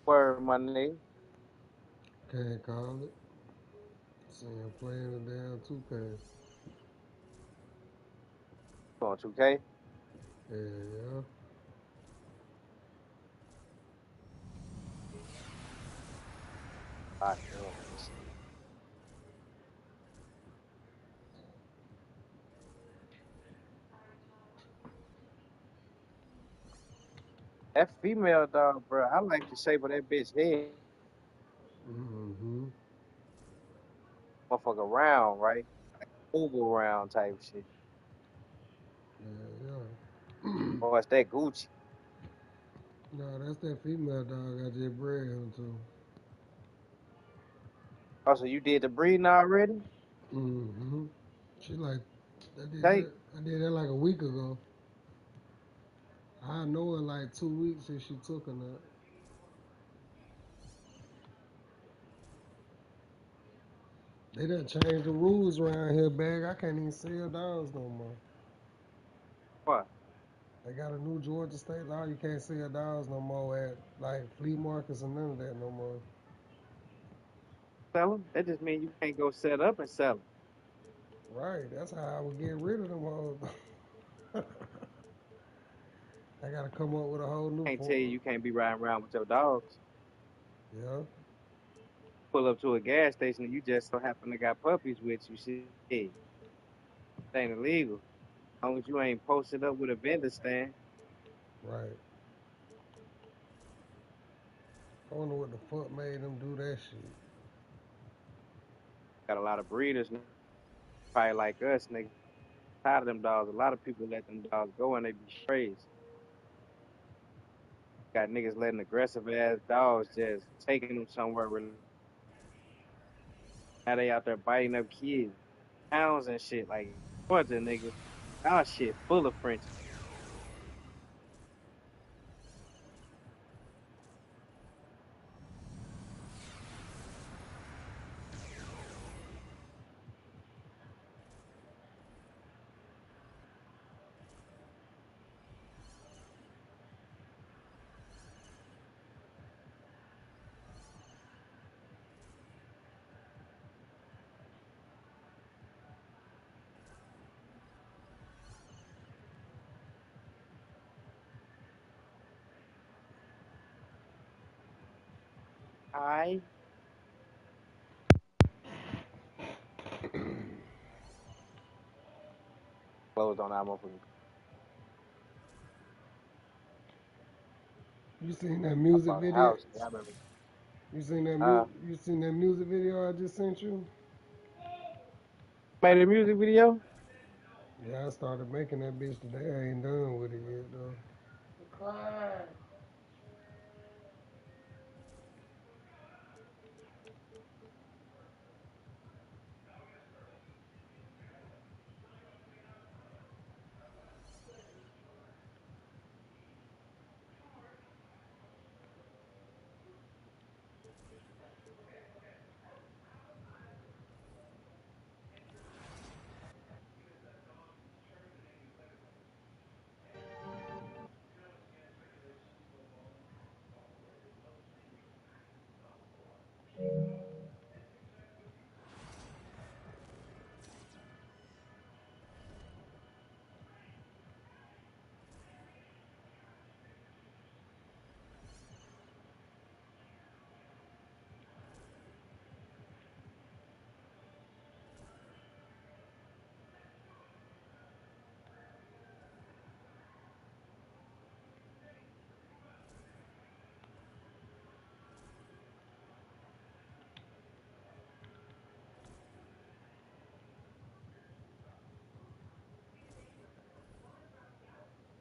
Word, my nigga. Can't call it. See him playing the damn 2K. Going 2K? Yeah, yeah. Alright, damn. Let's see. That female dog, bro, I like the shape of that bitch head. Mm-hmm. Motherfucker round, right? Oval round type shit. Yeah, yeah. Or it's that Gucci. No, that's that female dog I just bred him to. Oh, so you did the breeding already? Mm-hmm. She like, I did They that. I did that like a week ago. I know in like 2 weeks if she took or not. They done changed the rules around here, bag. I can't even sell dogs no more. what? They got a new Georgia state law. You can't sell dogs no more at like flea markets and none of that no more. Sell them? That just means you can't go set up and sell them. Right. That's how I would get rid of them hoes. I gotta come up with a whole new Can't tell you form. you can't be riding around with your dogs. Yeah. Pull up to a gas station and you just so happen to got puppies with you. Shit, it ain't illegal. As long as you ain't posted up with a vendor stand. Right. I wonder what the fuck made them do that shit. Got a lot of breeders now, probably like us, nigga. Tired of them dogs. A lot of people let them dogs go and they be crazy. Got niggas letting aggressive ass dogs just taking them somewhere. Now they out there biting up kids, pounds and shit. Like, Georgia, nigga. Our shit full of French. I closed on our motherfucking You seen that I music bought a video? house. I remember. You seen that Uh, You seen that music video I just sent you? made a music video. Yeah, I started making that bitch today. I ain't done with it yet though.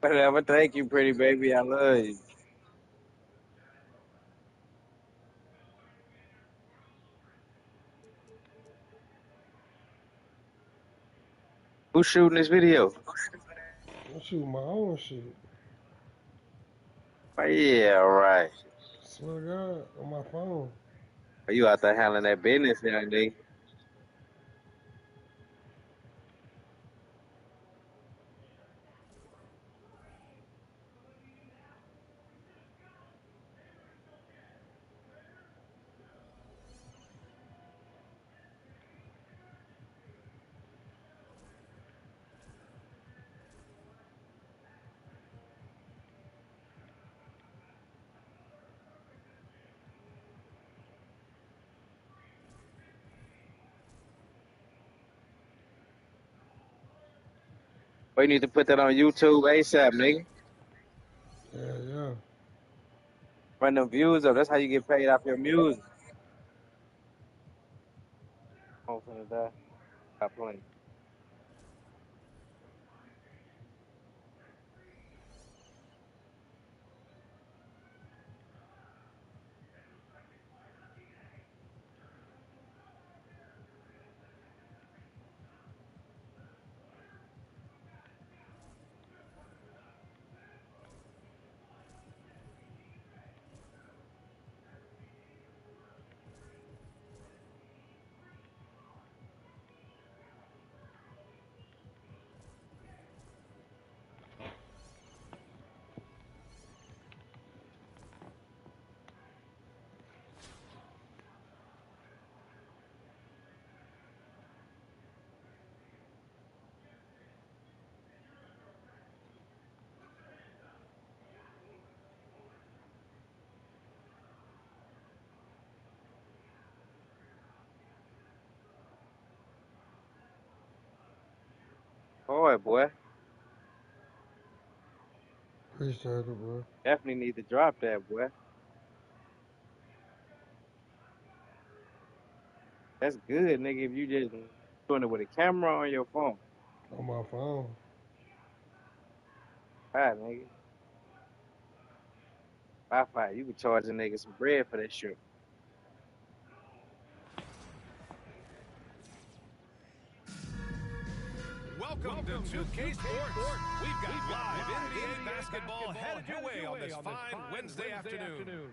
Whatever. Thank you, pretty baby. I love you. Who's shooting this video? I'm shooting my own shit. Oh, yeah, all right. Swear to God, on my phone. You out there handling that business, young nigga. We need to put that on YouTube ASAP, nigga. Yeah, yeah. Run them views up. That's how you get paid off your music. I'm finna die. Stop playing. Boy. Appreciate it, bro. Definitely need to drop that, boy. That's good, nigga, if you just doing it with a camera on your phone. On my phone. Right, nigga. Wi-Fi, you can charge a nigga some bread for that shit. Welcome to 2K Sports. We've got live NBA basketball headed your way on this fine Wednesday afternoon.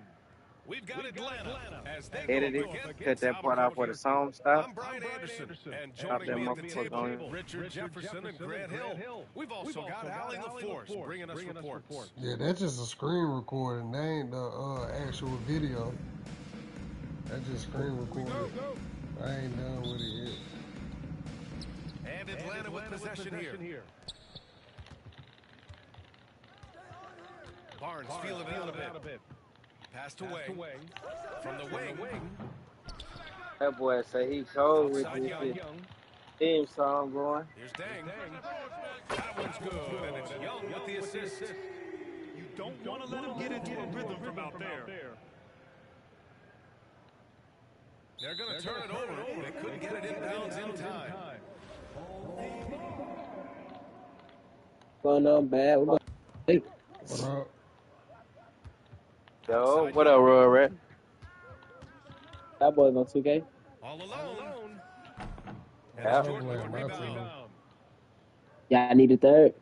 We've got Atlanta as they go Edit it. up Cut against that part off where the song stop. I'm Brian Anderson, and Stop joining that me at the motherfucker table, on. Richard Jefferson and Grant Hill. We've also got Allie LaForce bringing us reports. Yeah, that's just a screen recording. That ain't the actual video. That's just screen recording. I ain't done with it yet. And Atlanta with possession here. Barnes feeling it out a bit. Passed away from the wing. That boy say he cold with Outside this Young. shit. Theme song going. Here's Dang. That one's good, and it's Young with the assist. You don't want to let him get into a rhythm from out there. They're going to turn it over. They couldn't get it inbounds in time. Going on bad. What up? Yo, what up, Roy Rat? That boy's on 2K. All alone. And Yeah. it's Jordan with the rebound. Yeah, I need a third.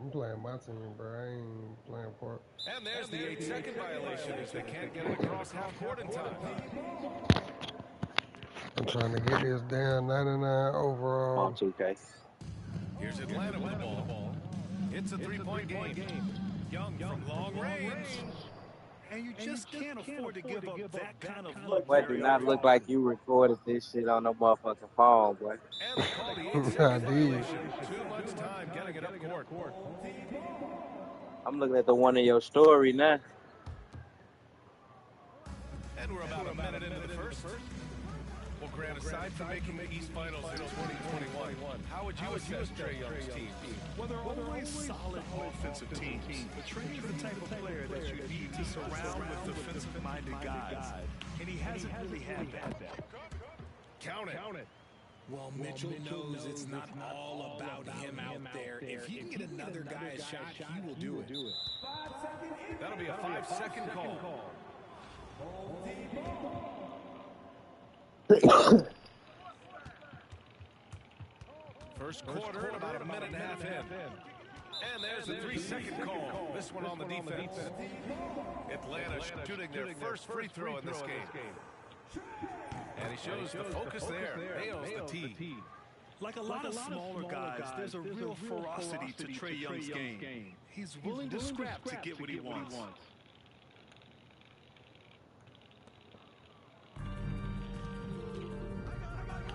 I'm playing my team, bro. I ain't playing part. And there's the 8-second violation as they can't get it across half court in time. I'm trying to get this damn 99 overall. On 2K. Here's Atlanta with the ball. It's a three-point game. Young from long range. And you just can't afford to give up that kind of Boy, look. do not look like you recorded this shit on no motherfucking phone, boy. And they call the I 8-second did. violation. Too much time getting it up court. I'm looking at the one in your story now. And we're about a minute into the first. Well, Grant, aside from making the East Finals in 2021, how would you assess Trae Young's team? Well, they're always solid offensive teams. But Trae is the type of player that you need to surround with defensive-minded guys. And he hasn't really had that. Count it. Well, Mitchell knows it's not all about him out there. If he can get another guy a shot, he will do it. That'll be a 5-second call. First quarter and about a minute and a half in. And there's a 3-second call. This one on the defense. Atlanta shooting their first free throw in this game. And he shows the focus there. Nails the tee. Like a lot of smaller guys, there's a real ferocity to Trae Young's game. He's willing to scrap to get what he wants.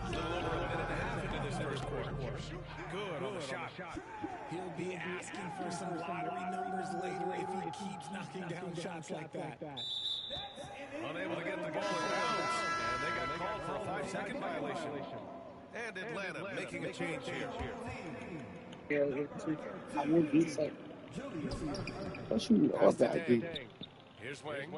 A little over a minute and a half into this first quarter. Good on the shot. He'll be asking for some lottery numbers later if he keeps knocking down shots like that. Unable to get the ball in bounds. And they got called for a 5-second violation. And Atlanta making a change here. I would be so. What you know Pass to about this? Dang. Here's Wang.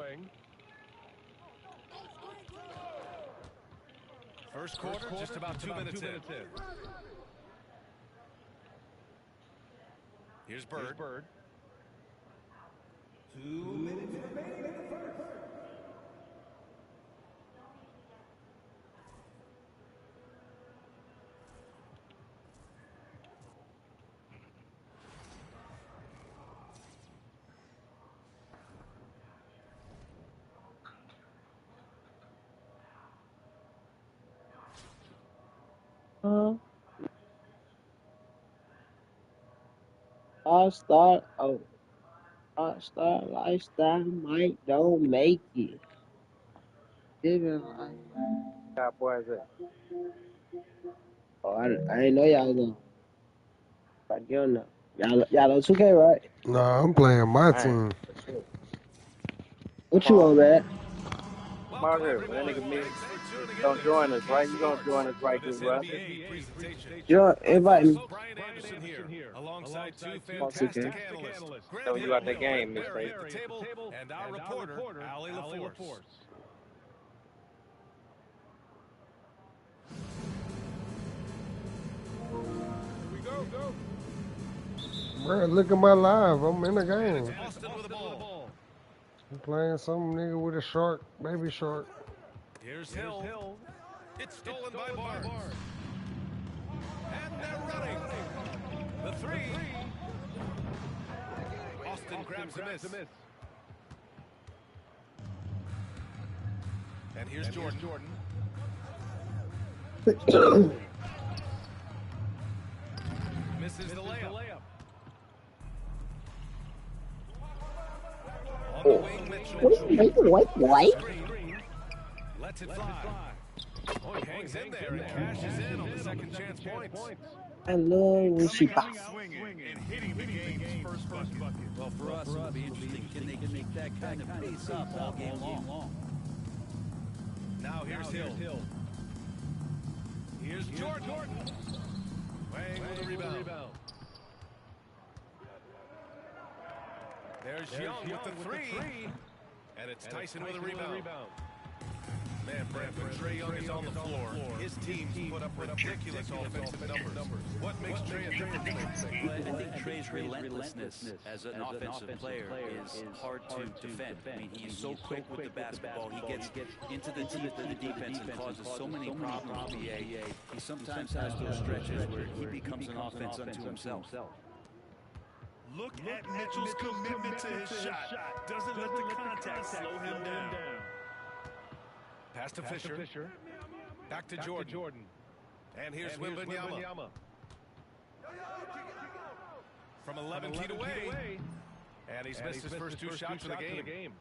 First quarter, just about 2 minutes in. Here's Bird. 2 minutes remaining in the first. All-star, all-star lifestyle might don't make it. Living life. Cowboys at. Oh, I didn't know y'all was on. I don't know. Y'all on 2K, right? Nah, I'm playing my Man, team. for sure. What Come you on. on, man? Come out here. When that nigga Mitch don't join us, right? You gonna join us right, good bro? NBA presentation. You invite me. Brian Anderson here, alongside two On fantastic 2K. analysts. So Grant you out Hill, that game, Miss Barry State. at the table, and our reporter, Allie LaForce. Bro, look at my live. I'm in the game. Austin with the ball. I'm playing some nigga with a shark, baby shark. Here's Hill. It's stolen by Barnes. And they're running. The three. Austin grabs a miss. And here's Jordan. Misses the layup. On the wing, Mitchell. Wait. Lets it fly. Oh, he hangs in there and cashes in on the second chance points. I love when she Coming out swinging and hitting the game's first bucket. Well, for us, it'll be interesting. Can they keep that kind of pace up all game long? Now here's Hill. Here's Jordan. Wang with the rebound. There's Young with the three. And it's Tyson with a rebound. Man, Brentford, Trae Young is on the floor. His team's put up ridiculous offensive numbers. What makes Trae a difference? Well, I think Trae's relentlessness as an offensive player is hard to defend. I mean, he's so quick with the basketball. He gets into the teeth of the defense and causes so many problems. He sometimes has those stretches where he becomes an offense unto himself. Look at Mitchell's commitment to his shot. Doesn't let the contact slow him down. Pass to Fisher. Back to Jordan. And here's Wembanyama. From 11 feet away. And he's missed his first two shots of the game.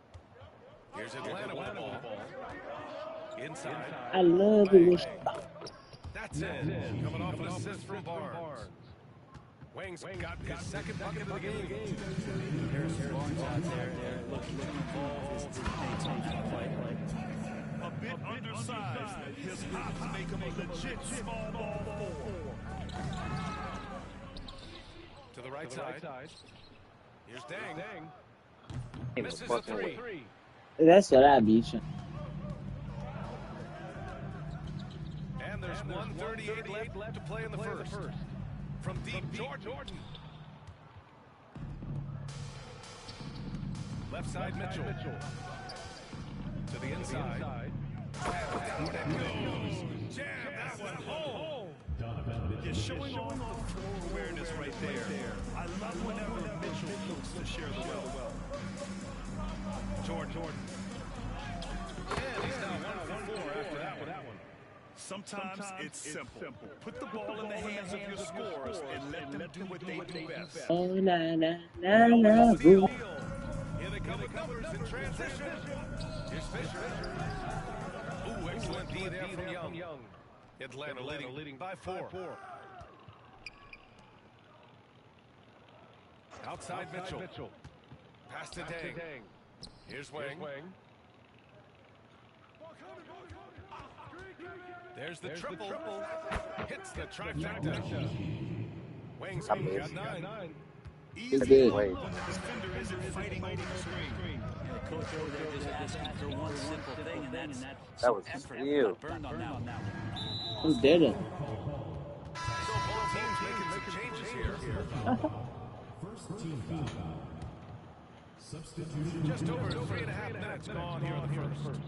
Here's Atlanta with the ball. Inside. I love it when she That's it. Coming off an assist from Barnes. Wang's got his second bucket of the game. Harrison Barnes out there looking to involve his teammates on that play. A bit undersized. His hops make him a legit small ball four. To the right side. Here's Dang. Ain't no Misses a fucking way. three. That's what I beat you. And there's 1:38 left to play in the first. From deep, Jordan. Left side, Mitchell. To the inside. And down it goes. Jam that one home. You're showing off the floor awareness right there. I love whenever Mitchell looks to share the well. Jordan. And he's now 1 for 4 after that one. Sometimes it's simple. Put the ball in the hands of your scorers and let them do what they do best. Oh, na, boo. Here they come with numbers in transition. Here's Fisher. Ooh, excellent D there from Young. Atlanta leading by 4. Outside Mitchell. Pass to Dang. Here's Wang. There's the triple. Hits the trifecta. Wings got 9. Easy. When the defender isn't fighting over the screen. The coach over there just asking for one simple thing, and that's That was effort. you. Got burned on that one. Who did it? So both teams making some changes here. Just over 3.5 minutes gone here in the first.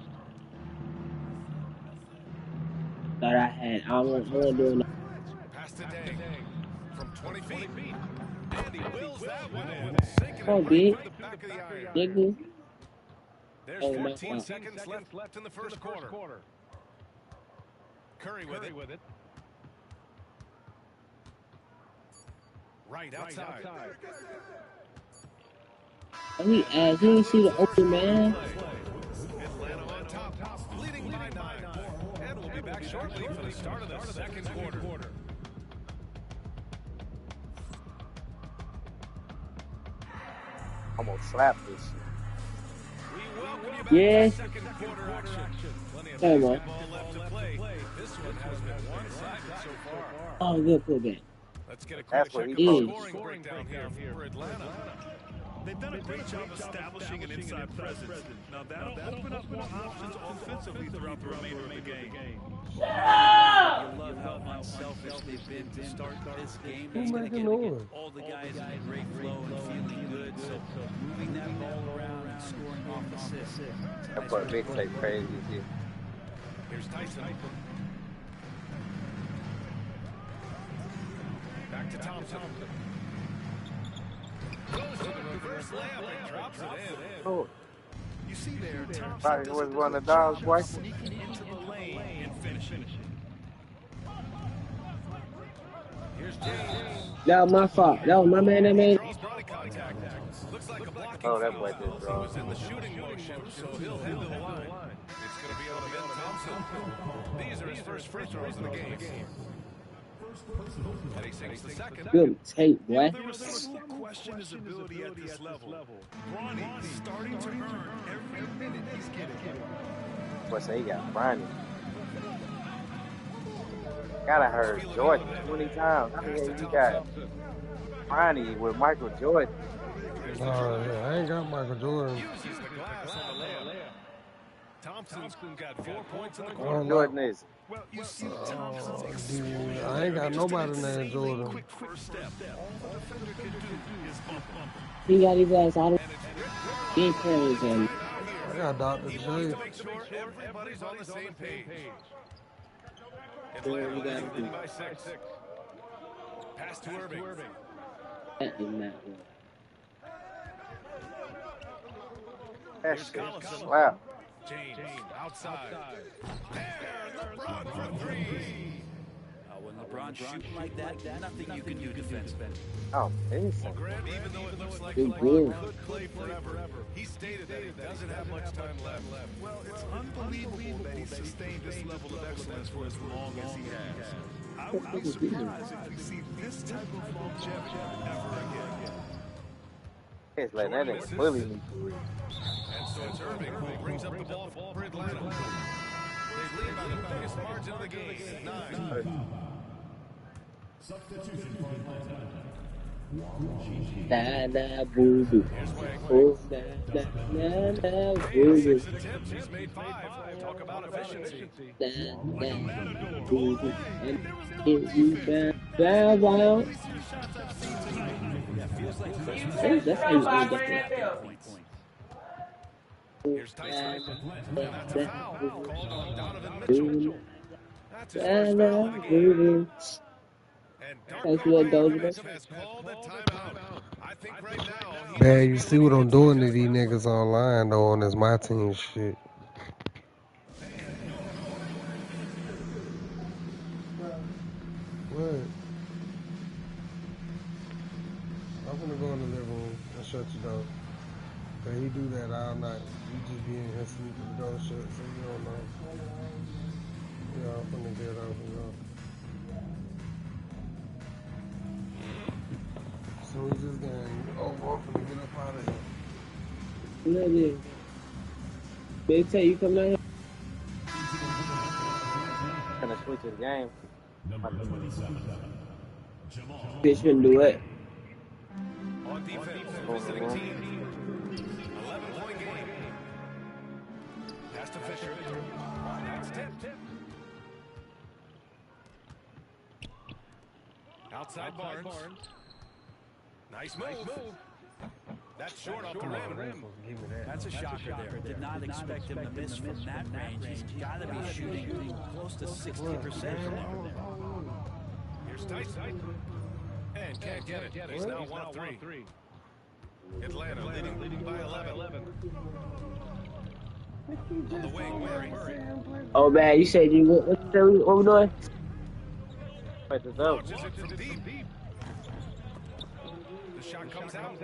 Thought I had. I wasn't doing Pass to Dang from 20 feet. And he wills that one in. Sinking Oh, it right big. through the back of the iron. Nigga. There's Oh, my 14 God. seconds left in the first quarter. Curry with it. Right outside. He didn't see the open man. Atlanta on top, leading by 9. And we'll be back shortly for the start of the second quarter. I'm gonna slap this shit. We welcome you back Yes. to second quarter action. Plenty of Hey, man. basketball left to play. This one has been one-sided so far. Oh, good pullback. Let's get a quick That's what check he of is. the scoring breakdown here for Atlanta. They've done a great job establishing an inside presence. Now that'll open up more options offensively throughout the remainder of the game. You love how unselfish they've been to start this game. Who It's gonna making get noise? all the guys in a great flow and feeling good. So moving that ball around and scoring off assists. That boy Big say crazy shit. Here's Tyson. Back to Thompson. Goes to the reverse layup and drops it in. Oh, You see there, Thompson probably was one of the dogs, boy. sneaking into the lane and finishing. Here's James. That was my fault. That was my man that made it. Draws body contact. Looks like a blocking Oh, that foul. boy did He wrong. was in the shooting motion, so he'll head to the line. It's going to be on Ben Thompson. These are his first free throws in the game. And he sinks the second. Good tape, boy. There was some who question his ability at this level. Bronny starting to earn every minute he's getting. Boy say he got Bronny. Gotta heard Jordan 20 times. I mean, you got Bronny with Michael Jordan. Oh, yeah, I ain't got Michael Jordan. Uses the glass on the layup. Thompson's got 4 points in the I quarter. don't know. Jordan is. Well, you see Thompson's Dude, explosion. I ain't got nobody named Insanely Jordan. quick first step. All the defender can do is bump him. He got his ass out of. He ain't playing with him. I got Dr. He J. wants to make sure everybody's on the same page. Atlanta Yeah, we got leading it. by 6. Pass to Irving. That is not good. That Here's shit Collison. slap. James outside. There, LeBron for 3. When LeBron's shooting like that, nothing you can do defensively. Oh, decent. Grant, even though it looks like Good LeBron goal. could play forever, he stated that he doesn't have much time left. Well, it's unbelievable that he's sustained this level of excellence for as long as he has. I would be surprised if we see this type of longevity ever again. Can't let that nigga bully me. And so it's Irving who brings up the ball for Atlanta. They lead by the biggest margin of the game, 9. Da da boo boo. Oh da da da da boo boo. 6 attempts, he's made 5. Talk about efficiency. Da da boo boo. And if you bow wow. That's how you win that. Here's Tyson. And that's a foul called on Donovan Mitchell. That's his Da first da foul of the boo game. boo. And Thanks for that, Doja. has called a timeout. I think right now he Man, you see what I'm doing to these niggas online, though, on this my team shit. What? I'm gonna go in the living room and shut the door. Cause he do that all night. You just be in here sleeping, the door shut, so you don't know. Yeah, I'm gonna get off and go. As soon as this game over, I'm gonna get up out of here. Look at this. Big Tay, you come down here? finna switch the game. Bitch shouldn't do it. On defense, visiting team. 11-point game. Pass to Fisher. That's tipped. Outside Barnes. Nice move. That's short off the rim. That's a shocker there. Did not expect him to miss from that range. He's got to be shooting close to 60% from there. Here's Tyson. And can't get it. He's now 1 of 3. Atlanta leading by 11. On the wing, Murray. Oh man, you said you what we doing? Wait, the Launches it from deep. The shot comes out.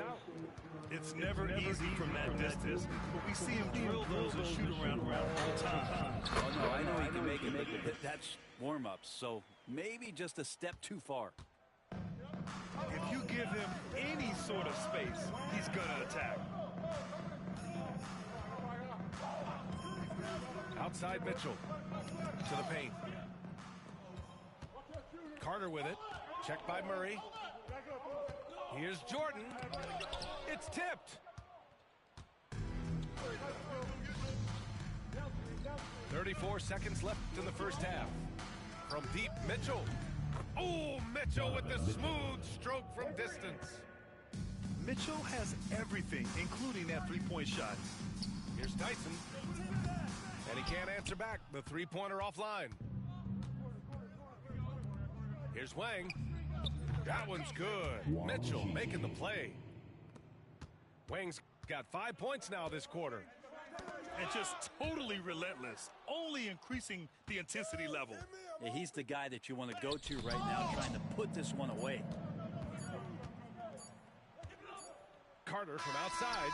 It's never easy from that distance, but we see him drill those and shoot around all the time. Oh, no, I know he can make it, but that's warm-ups, so maybe just a step too far. If you give him any sort of space, he's going to attack. Outside Mitchell. To the paint. Carter with it. Checked by Murray. Here's Jordan. It's tipped. 34 seconds left in the first half. From deep, Mitchell. Oh, Mitchell with the smooth stroke from distance. Mitchell has everything, including that three-point shot. Here's Tyson. And he can't answer back. The three-pointer offline. Here's Wang. That one's good. Mitchell making the play. Wang's got 5 points now this quarter. And just totally relentless, only increasing the intensity level. Yeah, he's the guy that you want to go to right now, trying to put this one away. Carter from outside.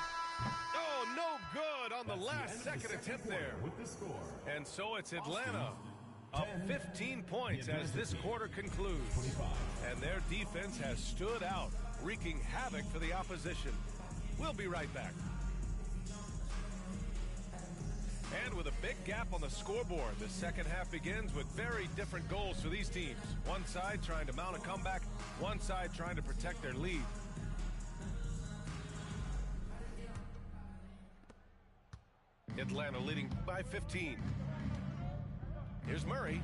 Oh, no good on the last second attempt there. And so it's Atlanta up 15 points as this quarter concludes. And their defense has stood out, wreaking havoc for the opposition. We'll be right back. And with a big gap on the scoreboard, the second half begins with very different goals for these teams. One side trying to mount a comeback, one side trying to protect their lead. Atlanta leading by 15. Here's Murray.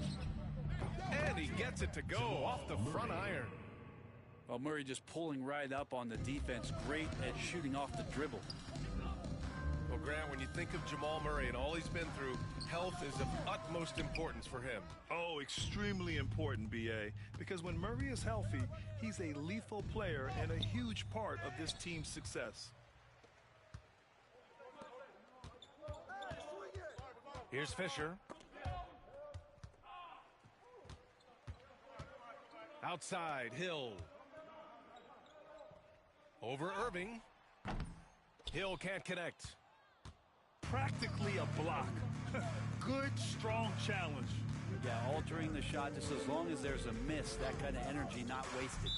And he gets it to go off the front iron. Well, Murray just pulling right up on the defense. Great at shooting off the dribble. Well, Grant, when you think of Jamal Murray and all he's been through, health is of utmost importance for him. Oh, extremely important, B.A., because when Murray is healthy, he's a lethal player and a huge part of this team's success. Here's Fisher. Outside, Hill. Over Irving. Hill can't connect. Practically a block. Good, strong challenge. Yeah, altering the shot just as long as there's a miss, that kind of energy not wasted.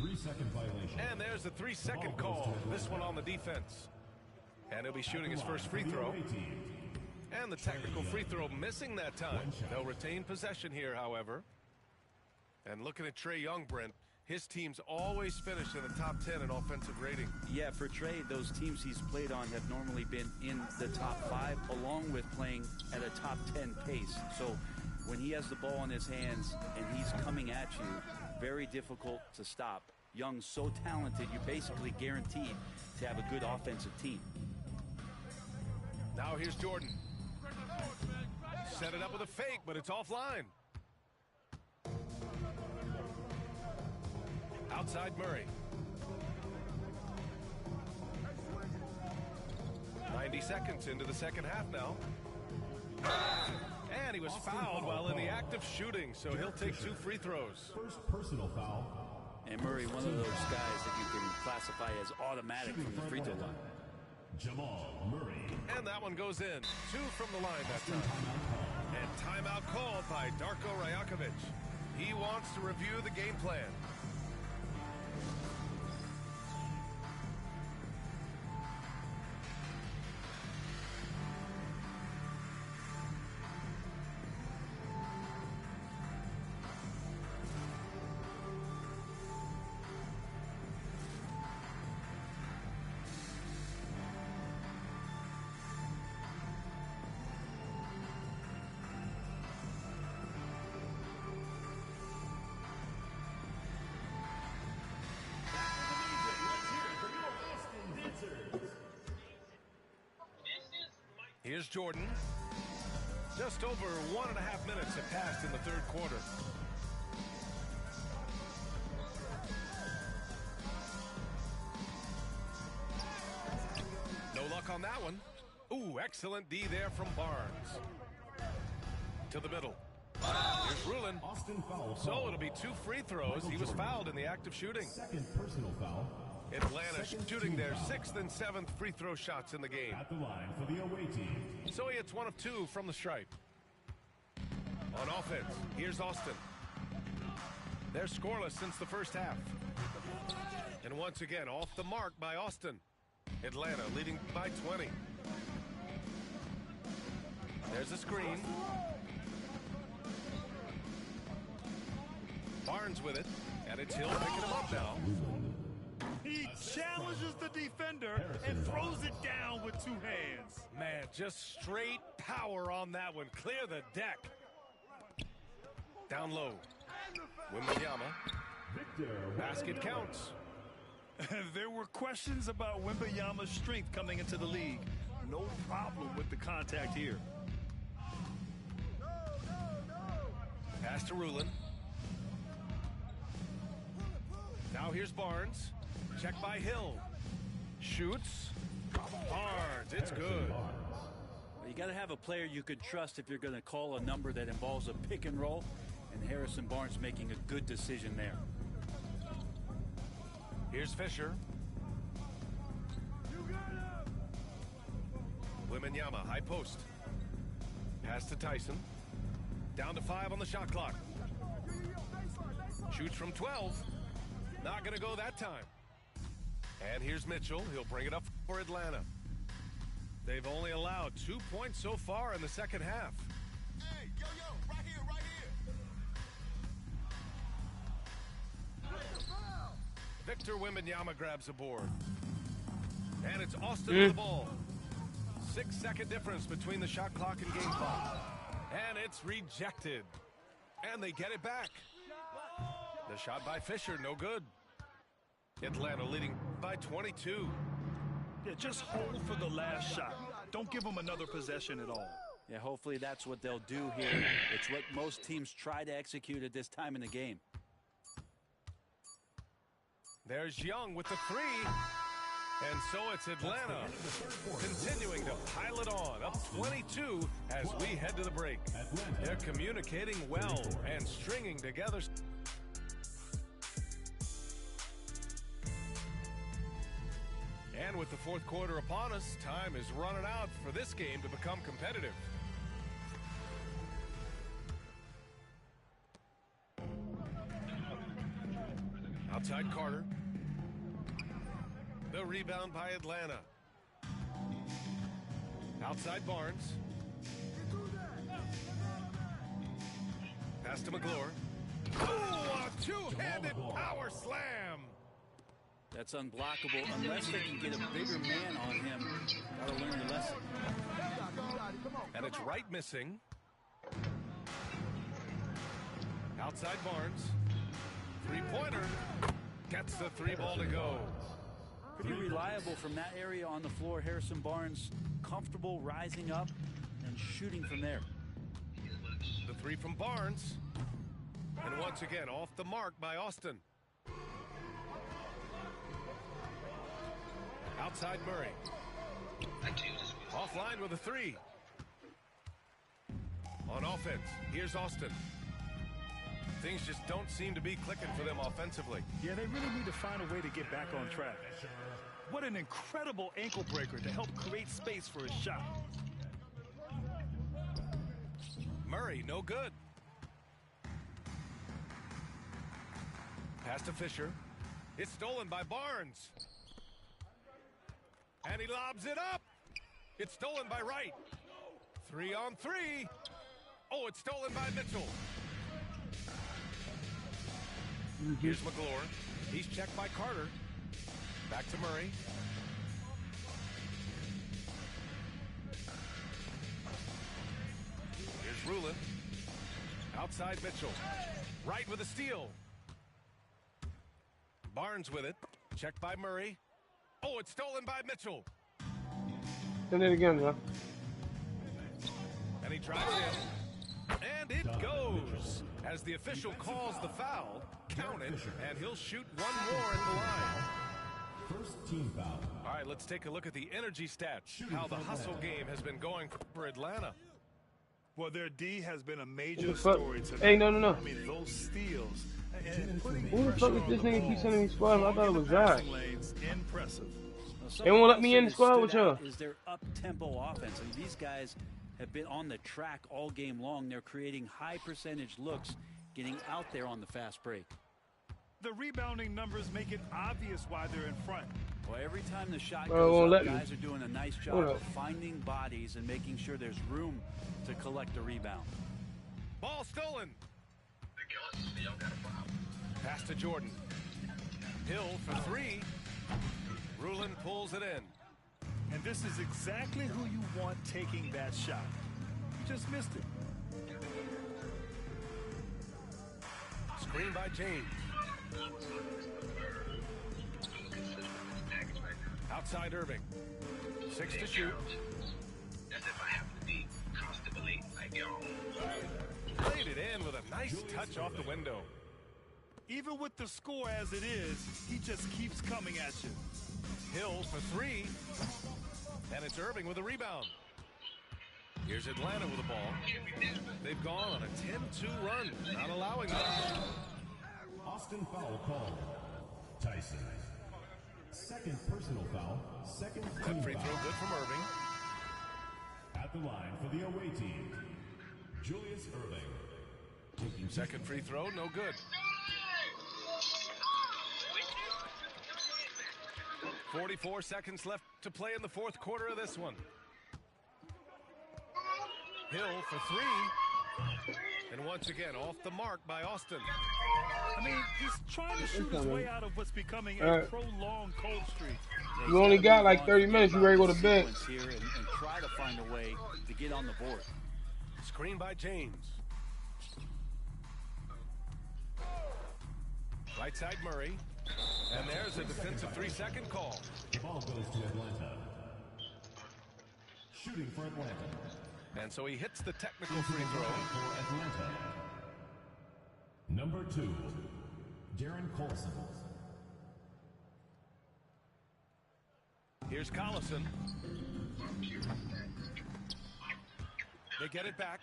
3-second violation. And there's the 3-second call. This one on the defense. And he'll be shooting his first free throw. And the technical free throw missing that time. They'll retain possession here, however. And looking at Trae Young, Brent, his teams always finish in the top 10 in offensive rating. Yeah, for Trae, those teams he's played on have normally been in the top 5, along with playing at a top 10 pace. So when he has the ball in his hands and he's coming at you, very difficult to stop. Young's so talented, you're basically guaranteed to have a good offensive team. Now here's Jordan. Set it up with a fake, but it's offline. Outside Murray. 90 seconds into the second half now. And he was fouled while in the act of shooting, so he'll take 2 free throws. First personal foul. And Murray, one of those guys that you can classify as automatic from the free throw line. Jamal Murray. And that one goes in. 2 from the line that time. And timeout called by Darko Rajakovic. He wants to review the game plan. Here's Jordan. Just over 1.5 minutes have passed in the third quarter. No luck on that one. Ooh, excellent D there from Barnes. To the middle. Here's Rulin. Austin foul. So it'll be 2 free throws. He was fouled in the act of shooting. Second personal foul. Atlanta shooting their 6th and 7th free throw shots in the game. At the line for the away team. So he hits 1 of 2 from the stripe. On offense, here's Austin. They're scoreless since the first half. And once again, off the mark by Austin. Atlanta leading by 20. There's a screen. Barnes with it, and it's Hill picking him up now. He challenges the defender and throws it down with 2 hands. Man, just straight power on that one. Clear the deck. Down low. Wembanyama. Basket counts. There were questions about Wembanyama's strength coming into the league. No problem with the contact here. Pass to Rulin. Now here's Barnes. Check by Hill. Shoots. Barnes. It's good. You got to have a player you can trust if you're going to call a number that involves a pick and roll. And Harrison Barnes making a good decision there. Here's Fisher. Wembanyama, high post. Pass to Tyson. Down to 5 on the shot clock. Shoots from 12. Not going to go that time. And here's Mitchell. He'll bring it up for Atlanta. They've only allowed 2 points so far in the second half. Hey, yo, right here, right here. Victor Wembanyama grabs a board. And it's Austin with the ball. 6-second difference between the shot clock and game clock. And it's rejected. And they get it back. The shot by Fisher, no good. Atlanta leading by 22. Yeah, just hold for the last shot. Don't give them another possession at all. Yeah, hopefully that's what they'll do here. It's what most teams try to execute at this time in the game. There's Young with the 3. And so it's Atlanta continuing to pile it on, up 22 as we head to the break. They're communicating well and stringing together. And with the fourth quarter upon us, time is running out for this game to become competitive. Outside Carter. The rebound by Atlanta. Outside Barnes. Pass to McGlure. Oh, a two-handed power slam. That's unblockable unless they can get a bigger man on him. Gotta learn the lesson. And it's right missing. Outside Barnes. Three-pointer. Gets the 3 ball to go. Pretty reliable from that area on the floor. Harrison Barnes comfortable rising up and shooting from there. The 3 from Barnes. And once again off the mark by Austin. Outside Murray. Offline with a 3. On offense, here's Austin. Things just don't seem to be clicking for them offensively. Yeah, they really need to find a way to get back on track. What an incredible ankle breaker to help create space for his shot. Murray, no good. Pass to Fisher. It's stolen by Barnes. And he lobs it up. It's stolen by Wright. 3 on 3. Oh, it's stolen by Mitchell. Here's McGlure. He's checked by Carter. Back to Murray. Here's Rulin. Outside Mitchell. Wright with a steal. Barnes with it. Checked by Murray. Oh, it's stolen by Mitchell. Send it again, bro. he drives in. And it goes. As the official calls the foul, count it, and he'll shoot one more at the line. First team foul. All right, let's take a look at the energy stats, how the hustle game has been going for Atlanta. Well, their D has been a major story tonight. Hey, no. I mean, those steals. And putting Who the fuck is this nigga keep sending me squad? I thought it was Zach. Impressive. They won't let me in the squad with y'all. Is their up-tempo offense. I mean, these guys have been on the track all game long. They're creating high percentage looks, getting out there on the fast break. The rebounding numbers make it obvious why they're in front. Well, every time the shot goes up, guys are doing a nice job of finding bodies and making sure there's room to collect a rebound. Ball stolen. Pass to Jordan. Hill for three. Rulin pulls it in. And this is exactly who you want taking that shot. You just missed it. Screen by James. Outside Irving. 6 to shoot. Played it in with a nice touch off the window. Even with the score as it is, he just keeps coming at you. Hill for three. And it's Irving with a rebound. Here's Atlanta with the ball. They've gone on a 10-2 run, not allowing that. Austin foul called. Tyson. Second personal foul. Second team That free throw foul. good from Irving. At the line for the away team, Julius Irving. Second free throw, no good. 44 seconds left to play in the fourth quarter of this one. Hill for three. And once again, off the mark by Austin. I mean, he's trying to shoot his way out of what's becoming a prolonged cold streak. You only got like 30 minutes. You ready to go to bed? Here and try to find a way to get on the board. Screen by James. Right side Murray. And there's a defensive 3-second call. The ball goes to Atlanta. Shooting for Atlanta. And so he hits the technical free throw. For Atlanta. Number 2, Darren Colson. Here's Collison. They get it back.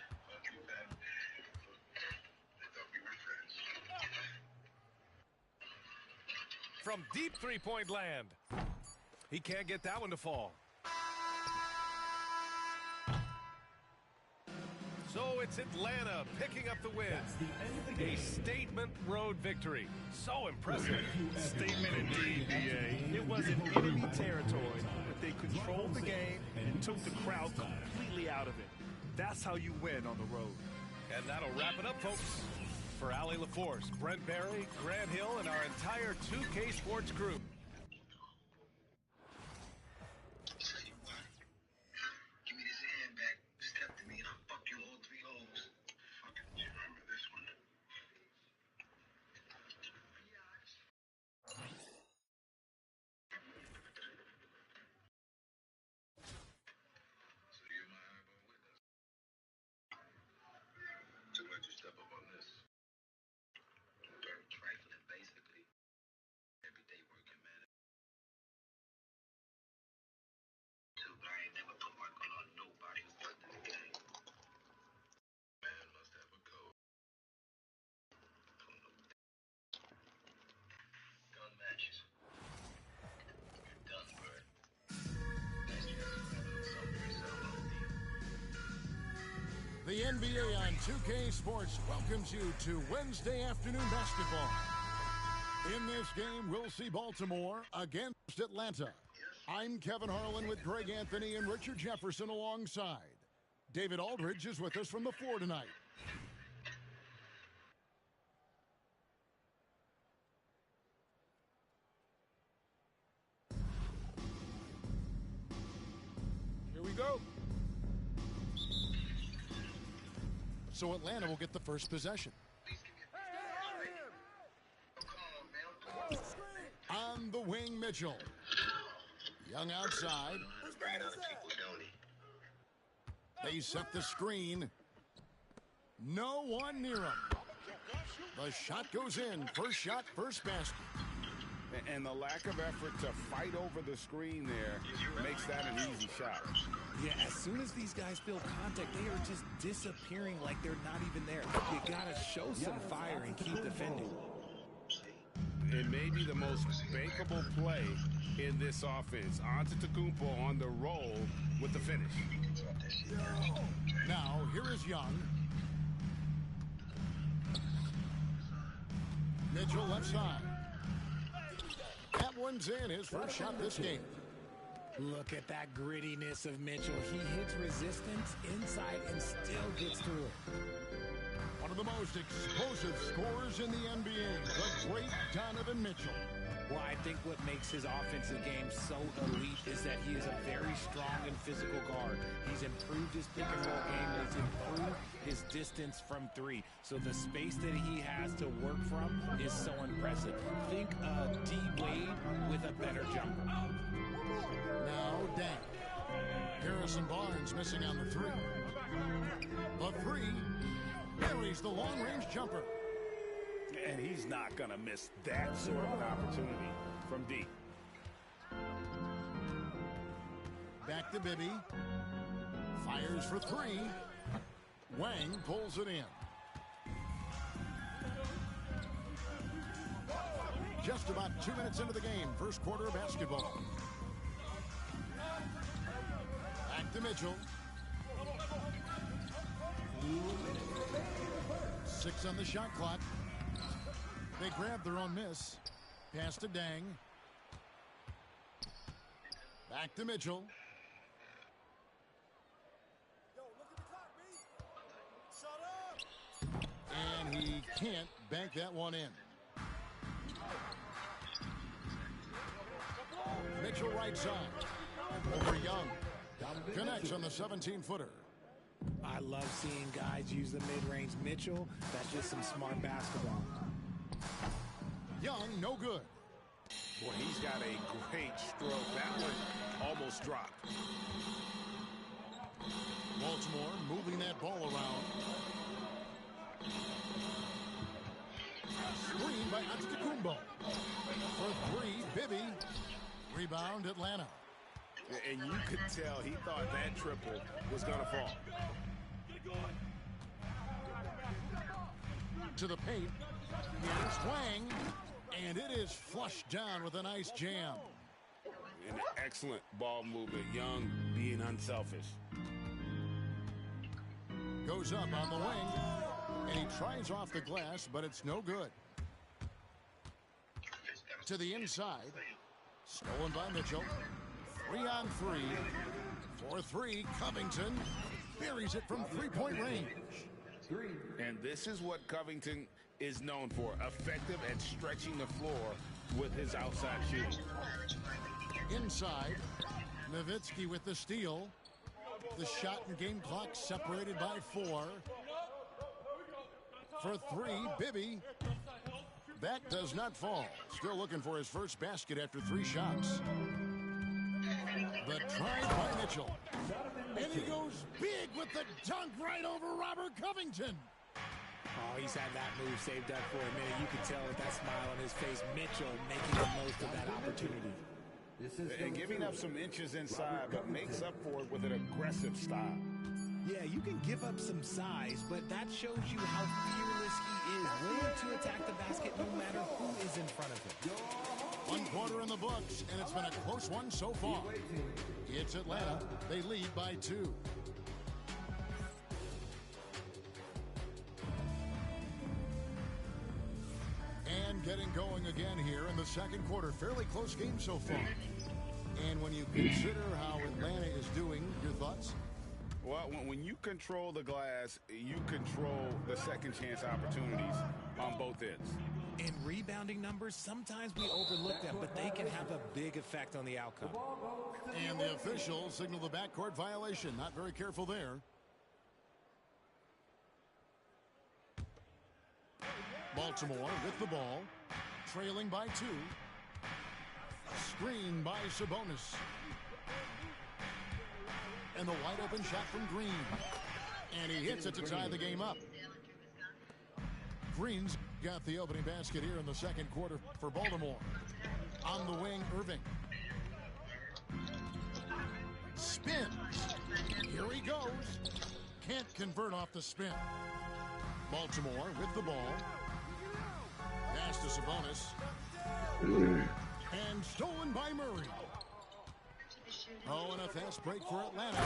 From deep three-point land. He can't get that one to fall. So it's Atlanta picking up the win. A statement road victory. So impressive. Statement indeed, BA. It wasn't enemy territory, but they controlled the game and took the crowd completely out of it. That's how you win on the road. And that'll wrap it up, folks. For Allie LaForce, Brent Barry, Grant Hill, and our entire 2K Sports crew. Give me this hand back. Step to me and I'll fuck you all 3 holes. Fucking remember this one. So you're my eyeball witness. To let you step up on this. Very trifling, basically. Everyday working man. But I ain't never put my gun on nobody who put in the game. Man must have a code. Gun matches. You're done, bird. Nice to have something for yourself. The NBA on 2K Sports welcomes you to Wednesday afternoon basketball. In this game, we'll see Baltimore against Atlanta. I'm Kevin Harlan with Greg Anthony and Richard Jefferson alongside. David Aldridge is with us from the floor tonight. Here we go. So Atlanta will get the first possession. On the wing, Mitchell. Young outside. They set the screen. No one near him. The shot goes in. First shot, first basket. And the lack of effort to fight over the screen there makes that an easy shot. Yeah, as soon as these guys feel contact, they are just disappearing like they're not even there. You gotta show some fire and keep defending. It may be the most bankable play in this offense. Antetokounmpo on the roll with the finish. Now, here is Young. Mitchell left side. That one's in, his first shot this game. Look at that grittiness of Mitchell. He hits resistance inside and still gets through it. One of the most explosive scorers in the NBA, the great Donovan Mitchell. Well, I think what makes his offensive game so elite is that he is a very strong and physical guard. He's improved his pick and roll game, and he's improved his distance from three. So the space that he has to work from is so impressive. Think D. Wade with a better jumper. Now, Dang. Harrison Barnes missing on the three. The three buries the long-range jumper. And he's not going to miss that sort of an opportunity from deep. Back to Bibby. Fires for three. Wang pulls it in. Just about 2 minutes into the game. First quarter of basketball. Back to Mitchell. 6 on the shot clock. They grab their own miss. Pass to Dang. Back to Mitchell. And he can't bank that one in. Mitchell right side. Over Young. Connects on the 17-footer. I love seeing guys use the mid-range. Mitchell, that's just some smart basketball. Young, no good. Boy, he's got a great stroke. That one almost dropped. Baltimore moving that ball around. Screen by Antetokounmpo. For three, Bibby. Rebound, Atlanta. And you could tell he thought that triple was going to fall. To the paint. Here's Wang. And it is flushed down with a nice jam. An excellent ball movement. Young being unselfish. Goes up on the wing. And he tries off the glass, but it's no good. To the inside. Stolen by Mitchell. 3-on-3. For three, Covington buries it from three-point range. And this is what Covington is known for. Effective at stretching the floor with his outside shooting. Inside, Nowitzki with the steal. The shot and game clock separated by 4. For three, Bibby. That does not fall. Still looking for his first basket after 3 shots. The try by Mitchell. And he goes big with the dunk right over Robert Covington. Oh, he's had that move saved up for a minute. You could tell with that smile on his face, Mitchell making the most of that opportunity. And giving up some inches inside, but makes up for it with an aggressive style. Yeah, you can give up some size, but that shows you how fearless he is, willing to attack the basket no matter who is in front of him. 1 quarter in the books, and it's been a close one so far. It's Atlanta. They lead by 2. And getting going again here in the second quarter. Fairly close game so far. And when you consider how Atlanta is doing, your thoughts? Well, when you control the glass, you control the second chance opportunities on both ends. In rebounding numbers, sometimes we overlook them, but they can have a big effect on the outcome. And the officials signal the backcourt violation. Not very careful there. Baltimore with the ball, trailing by 2. Screen by Sabonis. and the wide open shot from Green. And he hits it to tie the game up. Green's got the opening basket here in the second quarter for Baltimore. On the wing, Irving. Spins. Here he goes. Can't convert off the spin. Baltimore with the ball. Pass to Sabonis. And stolen by Murray. Oh, and a fast break for Atlanta.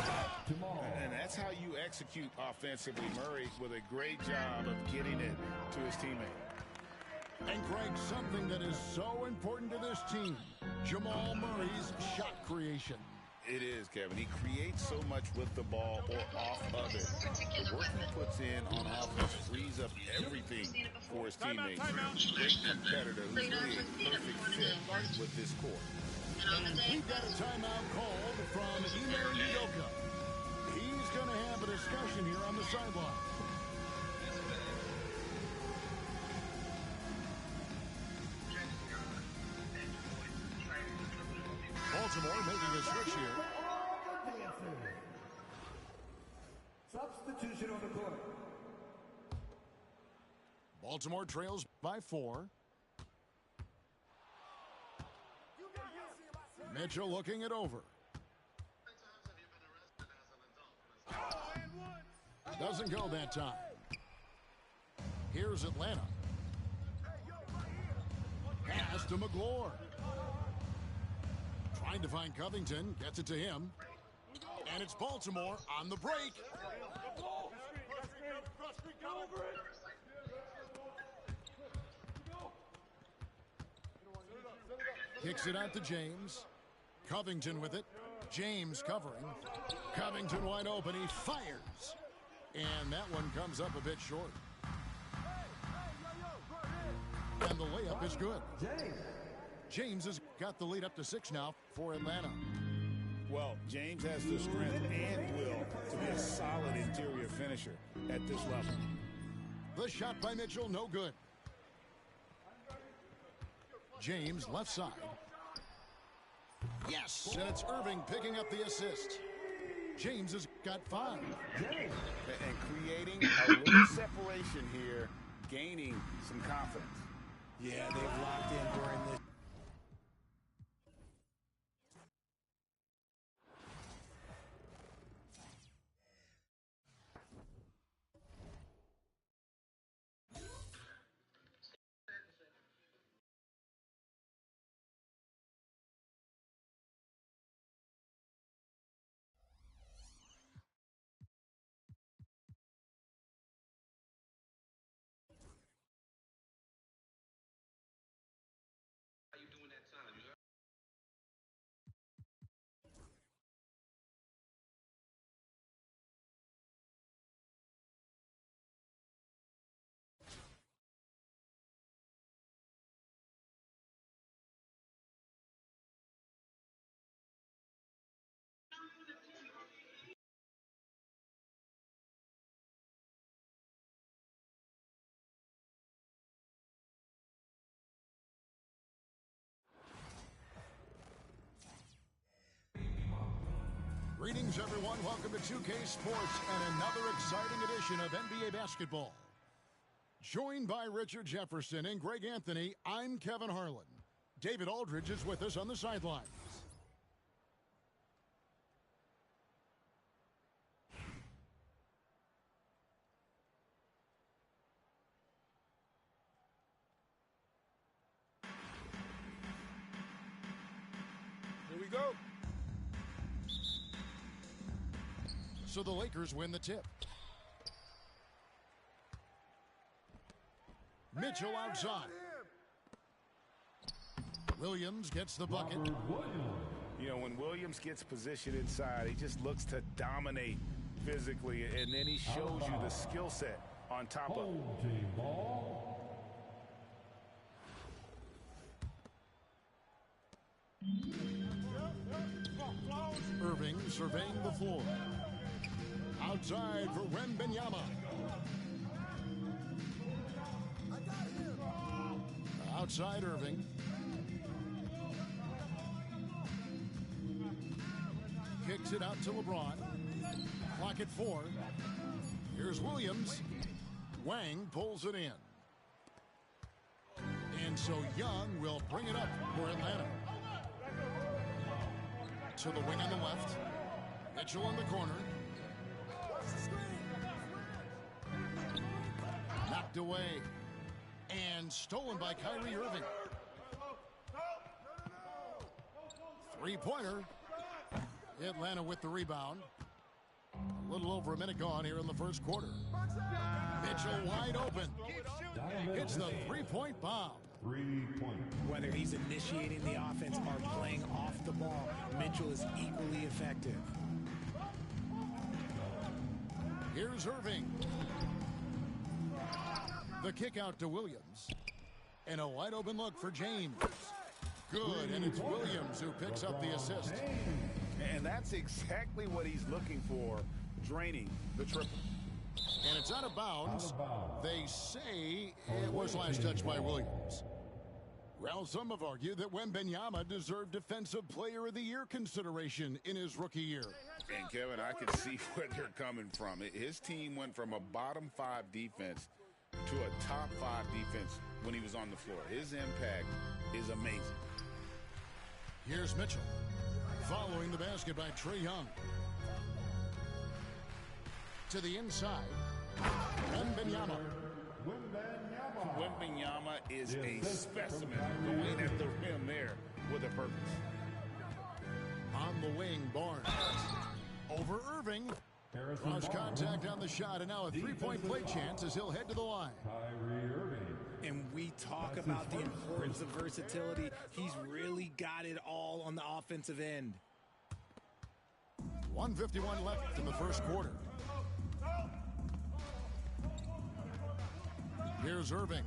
And that's how you execute offensively. Murray with a great job of getting it to his teammate. And Greg, something that is so important to this team, Jamal Murray's shot creation. It is, Kevin. He creates so much with the ball or off of it. The work he puts in on offense frees up everything for his teammates. Great competitor who's really a perfect fit with this core. And we've got a timeout called from Ime Udoka. He's going to have a discussion here on the sideline. Baltimore making a switch here. Substitution on the court. Baltimore trails by 4. Mitchell looking it over. Doesn't go that time. Here's Atlanta. Pass to McGlure. Trying to find Covington. Gets it to him. And it's Baltimore on the break. Kicks it out to James. Covington with it. James covering. Covington wide open. He fires. And that one comes up a bit short. And the layup is good. James has got the lead up to 6 now for Atlanta. Well, James has the strength and will to be a solid interior finisher at this level. The shot by Mitchell, no good. James left side. Yes, and it's Irving picking up the assist. James has got 5. And creating a little separation here, gaining some confidence. Yeah, they've locked in during this. Greetings, everyone. Welcome to 2K Sports and another exciting edition of NBA basketball. Joined by Richard Jefferson and Greg Anthony, I'm Kevin Harlan. David Aldridge is with us on the sidelines. Here we go. So the Lakers win the tip. Mitchell outside. Williams gets the bucket. You know, when Williams gets positioned inside, he just looks to dominate physically, and then he shows you the skill set on top of it. Irving surveying the floor. Outside for Wembanyama. Outside Irving. Kicks it out to LeBron. clock at 4. Here's Williams. Wang pulls it in. And so Young will bring it up for Atlanta. To the wing on the left. Mitchell in the corner. Knocked away. And stolen by Kyrie Irving. Three-pointer. Atlanta with the rebound. A little over a minute gone here in the first quarter. Mitchell wide open. Hits the three-point bomb. Whether he's initiating the offense or playing off the ball, Mitchell is equally effective. Here's Irving. The kick out to Williams. And a wide open look for James. Good, and it's Williams who picks up the assist. And that's exactly what he's looking for, draining the triple. And it's out of bounds. They say it was last touched by Williams. Well, some have argued that Wembanyama deserved Defensive Player of the Year consideration in his rookie year. And, Kevin, I can see where they're coming from. His team went from a bottom 5 defense to a top 5 defense when he was on the floor. His impact is amazing. Here's Mitchell. Following the basket by Trae Young. To the inside. Wembanyama. Wembanyama is a specimen going at the rim there with a purpose. On the wing, Barnes. Over Irving. Cross contact on the shot, and now a three-point play chance as he'll head to the line. And we talk about the importance of versatility. He's really got it all on the offensive end. 1:51 left in the first quarter. Here's Irving.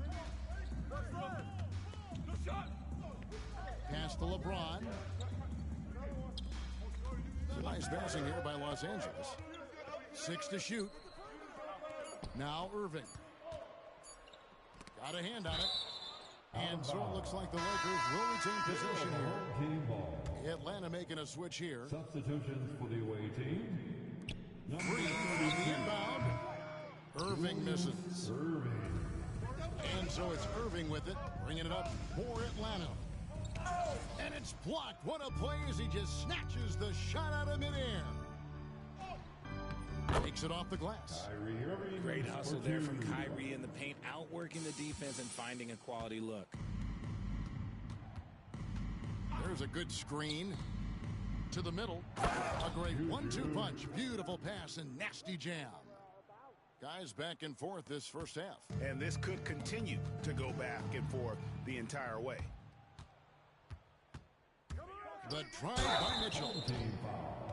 Pass to LeBron. Nice passing here by Los Angeles. 6 to shoot. Now Irving. Got a hand on it. And so it looks like the Lakers will retain possession here. Atlanta making a switch here. Substitutions for the away team. Free on the inbound. Irving misses. And so it's Irving with it, bringing it up for Atlanta. And it's blocked. What a play as he just snatches the shot out of midair. Takes it off the glass. Great hustle there from Kyrie in the paint, outworking the defense and finding a quality look. There's a good screen. To the middle. A great 1-2 punch. Beautiful pass and nasty jam. Guys back and forth this first half. And this could continue to go back and forth the entire way. The drive by Mitchell.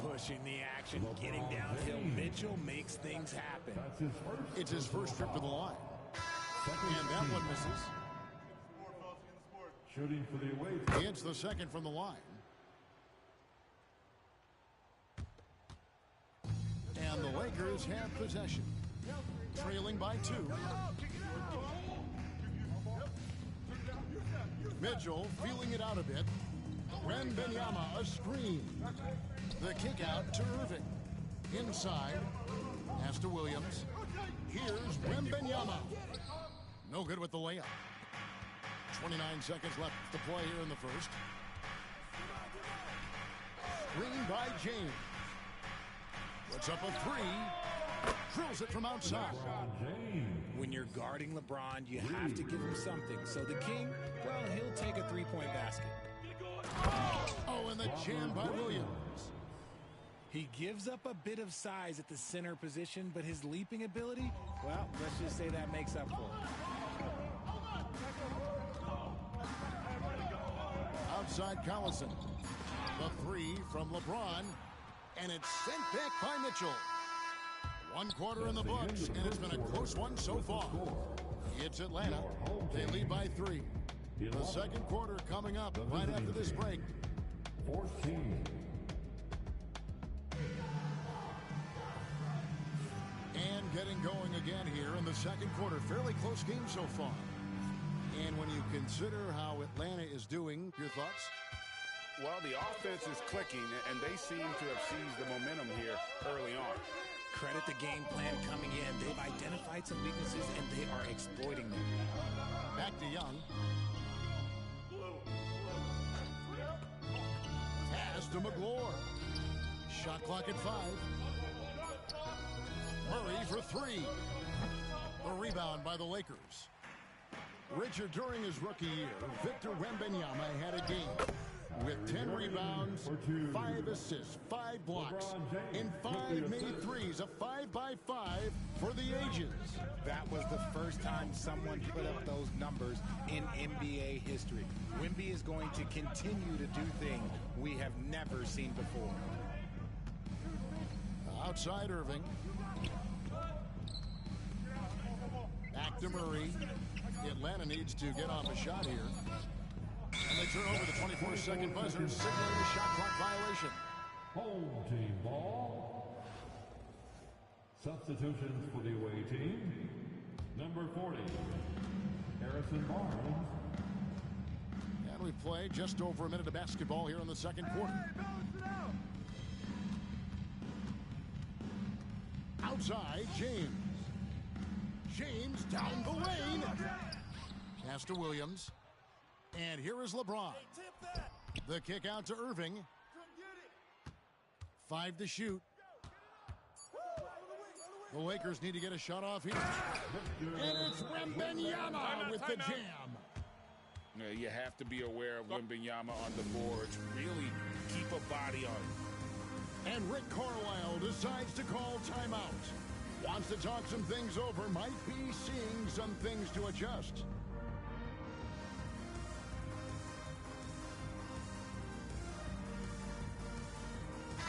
Pushing the action, getting downhill. Mitchell makes things happen. It's his first trip to the line. And that one misses. Shooting for the away. It's the second from the line. And the Lakers have possession. Trailing by 2. Mitchell feeling it out a bit. Wembanyama, a screen. The kick out to Irving. Inside. Pass to Williams. Here's Wembanyama. No good with the layup. 29 seconds left to play here in the first. Screen by James. Puts up a 3. Drills it from outside. When you're guarding LeBron, you have to give him something. So the King, well, he'll take a three-point basket. Oh, and the jam by Williams. He gives up a bit of size at the center position, but his leaping ability, well, let's just say that makes up for it. Outside Collison. The 3 from LeBron. And it's sent back by Mitchell. 1 quarter in the books, and it's been a close one so far. It's Atlanta. They lead by 3. The second quarter coming up right after this break. 14. And getting going again here in the second quarter. Fairly close game so far. And when you consider how Atlanta is doing, your thoughts? Well, the offense is clicking, and they seem to have seized the momentum here early on. credit the game plan coming in. They've identified some weaknesses, and they are exploiting them. Back to Young. Pass to McGlure. Shot clock at 5. Murray for 3. A rebound by the Lakers. Richard, during his rookie year, Victor Wembanyama had a game with 10 rebounds, 5 assists, 5 blocks, and 5 made threes, a 5-by-5 for the ages. That was the first time someone put up those numbers in NBA history. Wemby is going to continue to do things we have never seen before. Outside Irving. Back to Murray. Atlanta needs to get off a shot here. And they turn over the 24-second buzzer, signaling a shot clock violation. Home team ball. Substitutions for the away team. Number 40, Harrison Barnes. And we play just over a minute of basketball here in the second quarter. Outside, James. James down the lane. Pass to Williams. And here is LeBron. The kick out to Irving. 5 to shoot. The Lakers need to get a shot off here. And it's Wembanyama with the jam. You have to be aware of Wembanyama on the boards. Really keep a body on him. And Rick Carlisle decides to call timeout. Wants to talk some things over. Might be seeing some things to adjust.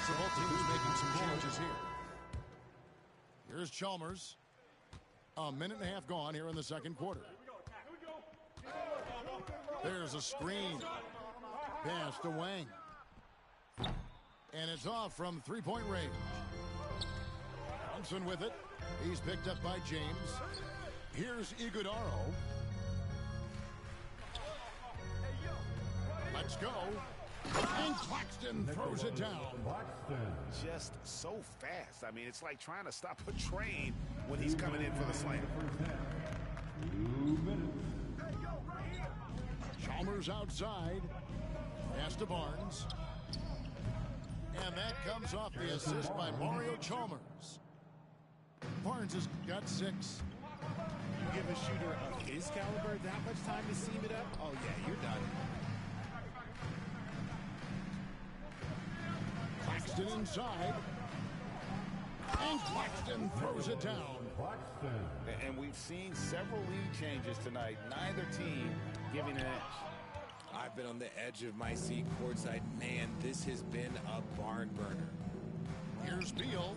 So both teams making some changes here. Here's Chalmers. A minute and a half gone here in the second quarter. There's a screen. Pass to Wang. And it's off from three-point range. Thompson with it. He's picked up by James. Here's Iguodaro. Let's go. And Claxton throws it down. Just so fast. I mean, it's like trying to stop a train when he's coming in for the slam. 2 minutes. Chalmers outside. Pass to Barnes. And that comes off the assist by Mario Chalmers. Barnes has got 6. You give a shooter of his caliber that much time to seam it up? Oh, yeah, you're done. Claxton inside. And Claxton throws it down. And we've seen several lead changes tonight. Neither team giving an edge. I've been on the edge of my seat courtside. Man, this has been a barn burner. Here's Beal.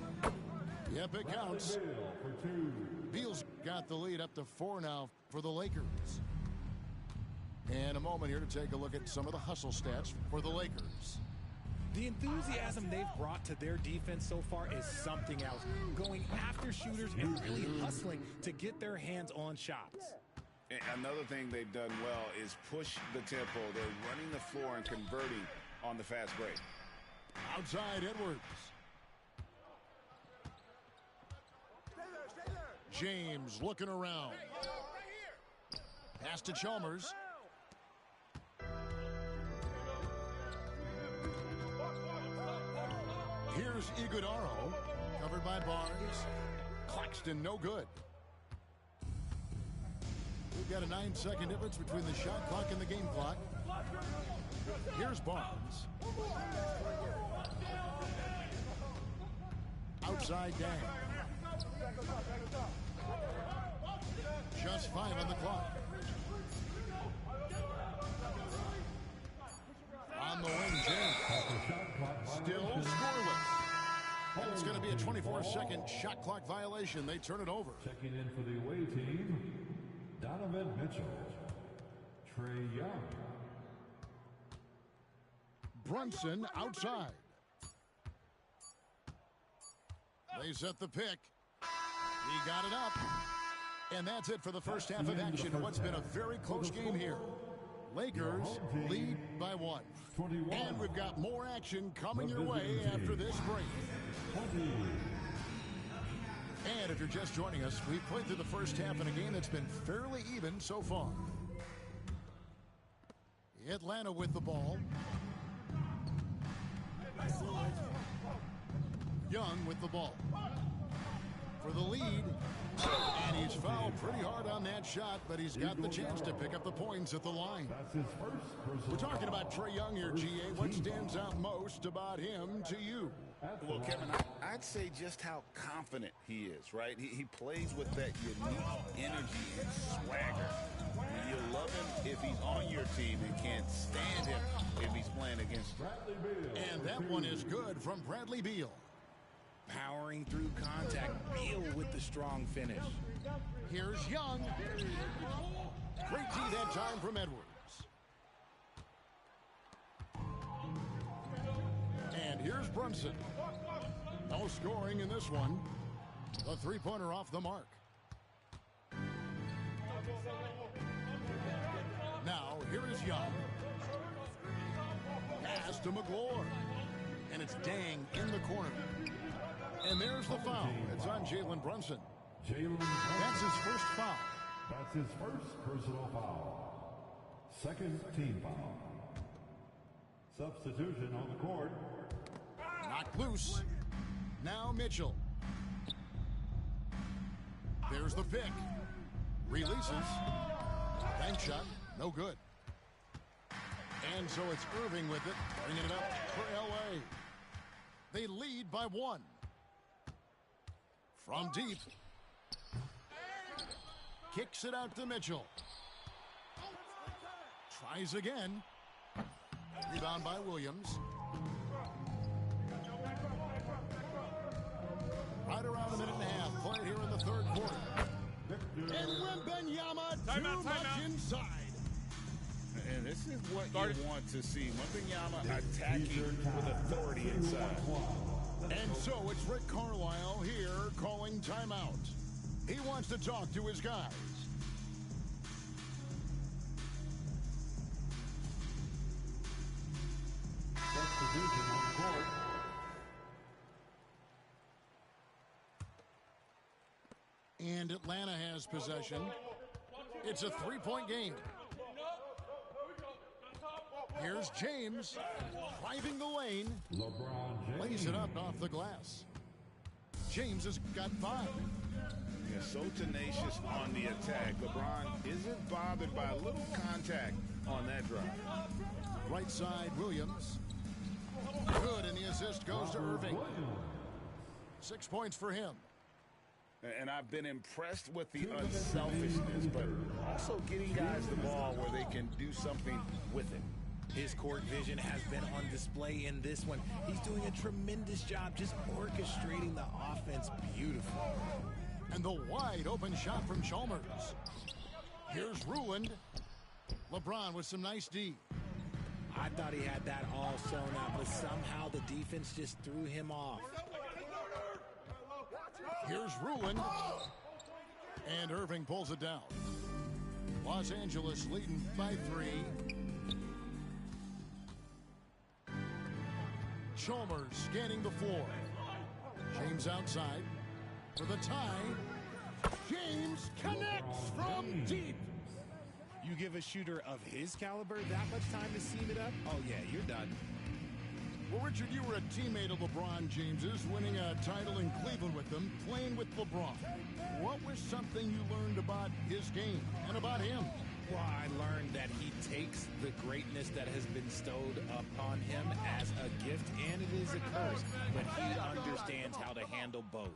Yep, it counts. Beal's got the lead up to 4 now for the Lakers. And a moment here to take a look at some of the hustle stats for the Lakers. The enthusiasm they've brought to their defense so far is something else. Going after shooters and really hustling to get their hands on shots. Another thing they've done well is push the tempo. They're running the floor and converting on the fast break. Outside Edwards. James looking around. Pass to Chalmers. Here's Iguodaro. Covered by Barnes. Claxton no good. We've got a 9-second difference between the shot clock and the game clock. Here's Barnes. Outside Dan. Just 5 on the clock. On the wing, James. Still scoreless. And it's going to be a 24-second shot clock violation. They turn it over. Checking in for the away team, Donovan Mitchell. Trae Young. Brunson outside. They set the pick. He got it up. And that's it for the first half of action. What's been a very close game here. Lakers lead by 1. And we've got more action coming your way after this break. And if you're just joining us, we've played through the first half in a game that's been fairly even so far. Atlanta with the ball. Young with the ball. For the lead. And he's fouled pretty hard on that shot, but he's got the chance to pick up the points at the line. We're talking about Trae Young here, GA. What stands out most about him to you? Well, Kevin, I'd say just how confident he is, right? He plays with that unique energy and swagger. You love him if he's on your team and can't stand him if he's playing against you. And that one is good from Bradley Beal. Powering through contact, Beal with the strong finish. Here's Young. Great D that time from Edwards. And here's Brunson. No scoring in this one. The three-pointer off the mark. Now, here is Young. Pass to McLaurin. And it's Dang in the corner. And there's the foul. It's on Jalen Brunson. That's his first foul. That's his first personal foul. Second team foul. Substitution on the court. Knocked loose. Now Mitchell. There's the pick. Releases. Bank shot. No good. And so it's Irving with it. Bringing it up for LA. They lead by one. From deep. Kicks it out to Mitchell. Tries again. Rebound by Williams. Right around a minute and a half. Played here in the third quarter. And Wembanyama too much inside. And this is what you want to see. Wembanyama attacking with authority inside. And so it's Rick Carlisle here calling timeout. He wants to talk to his guys. Substitution on the court. And Atlanta has possession. It's a three-point game. Here's James driving the lane. LeBron James. Lays it up off the glass. James has got 5. Yeah, so tenacious on the attack. LeBron isn't bothered by a little contact on that drive. Right side, Williams. Good, and the assist goes to Irving. 6 points for him. And I've been impressed with the unselfishness, but also getting guys the ball where they can do something with it. His court vision has been on display in this one. He's doing a tremendous job just orchestrating the offense beautifully. And the wide open shot from Chalmers. Here's Ruland. LeBron with some nice D. I thought he had that all sewn up, but somehow the defense just threw him off. Here's Ruland. And Irving pulls it down. Los Angeles leading by 3. Chalmers scanning the floor. James outside for the tie. James connects from deep. You give a shooter of his caliber that much time to seam it up? Oh, yeah, you're done. Well, Richard, you were a teammate of LeBron James's, winning a title in Cleveland with them, playing with LeBron. What was something you learned about his game and about him? Well, I learned that he takes the greatness that has been bestowed upon him as a gift, and it is a curse, but he understands how to handle both.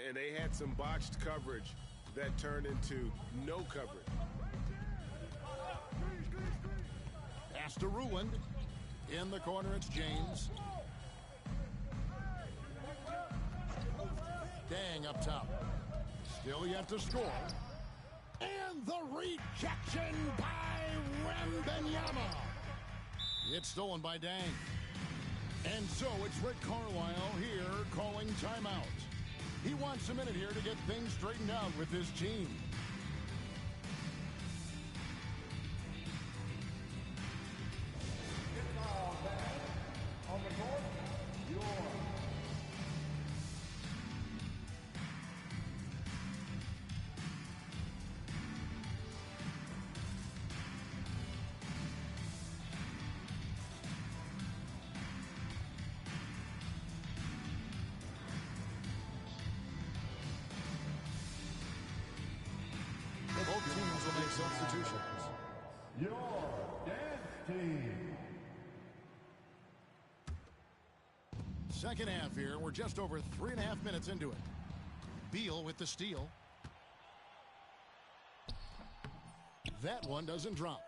And they had some botched coverage that turned into no coverage. Pass to Ruland. In the corner, it's James. Dang up top. Still yet to score. And the rejection by Wembanyama. It's stolen by Dang. And so it's Rick Carlisle here calling timeout. He wants a minute here to get things straightened out with his team. your dance team. Second half here. We're just over 3.5 minutes into it. Beal with the steal. That one doesn't drop.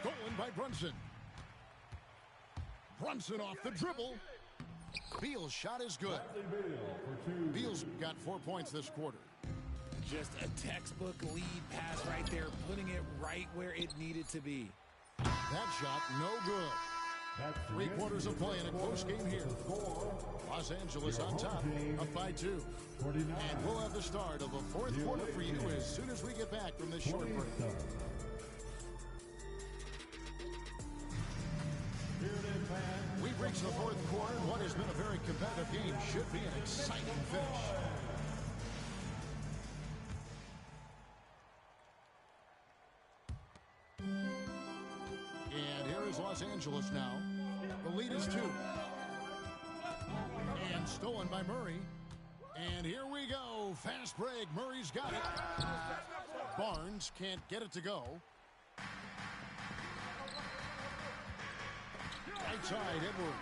Stolen by Brunson. Brunson off the dribble. Beal's shot is good. Beal's got 4 points this quarter. Just a textbook lead pass right there, putting it right where it needed to be. That shot, no good. 3 quarters of play in a close game here. Los Angeles on top, up by 2. And we'll have the start of a 4th quarter for you as soon as we get back from this short break. We've reached the 4th quarter, and what has been a very competitive game should be an exciting finish. And here is Los Angeles now. The lead is 2. And stolen by Murray. And here we go. Fast break. Murray's got it. Barnes can't get it to go. Right side, Edwards.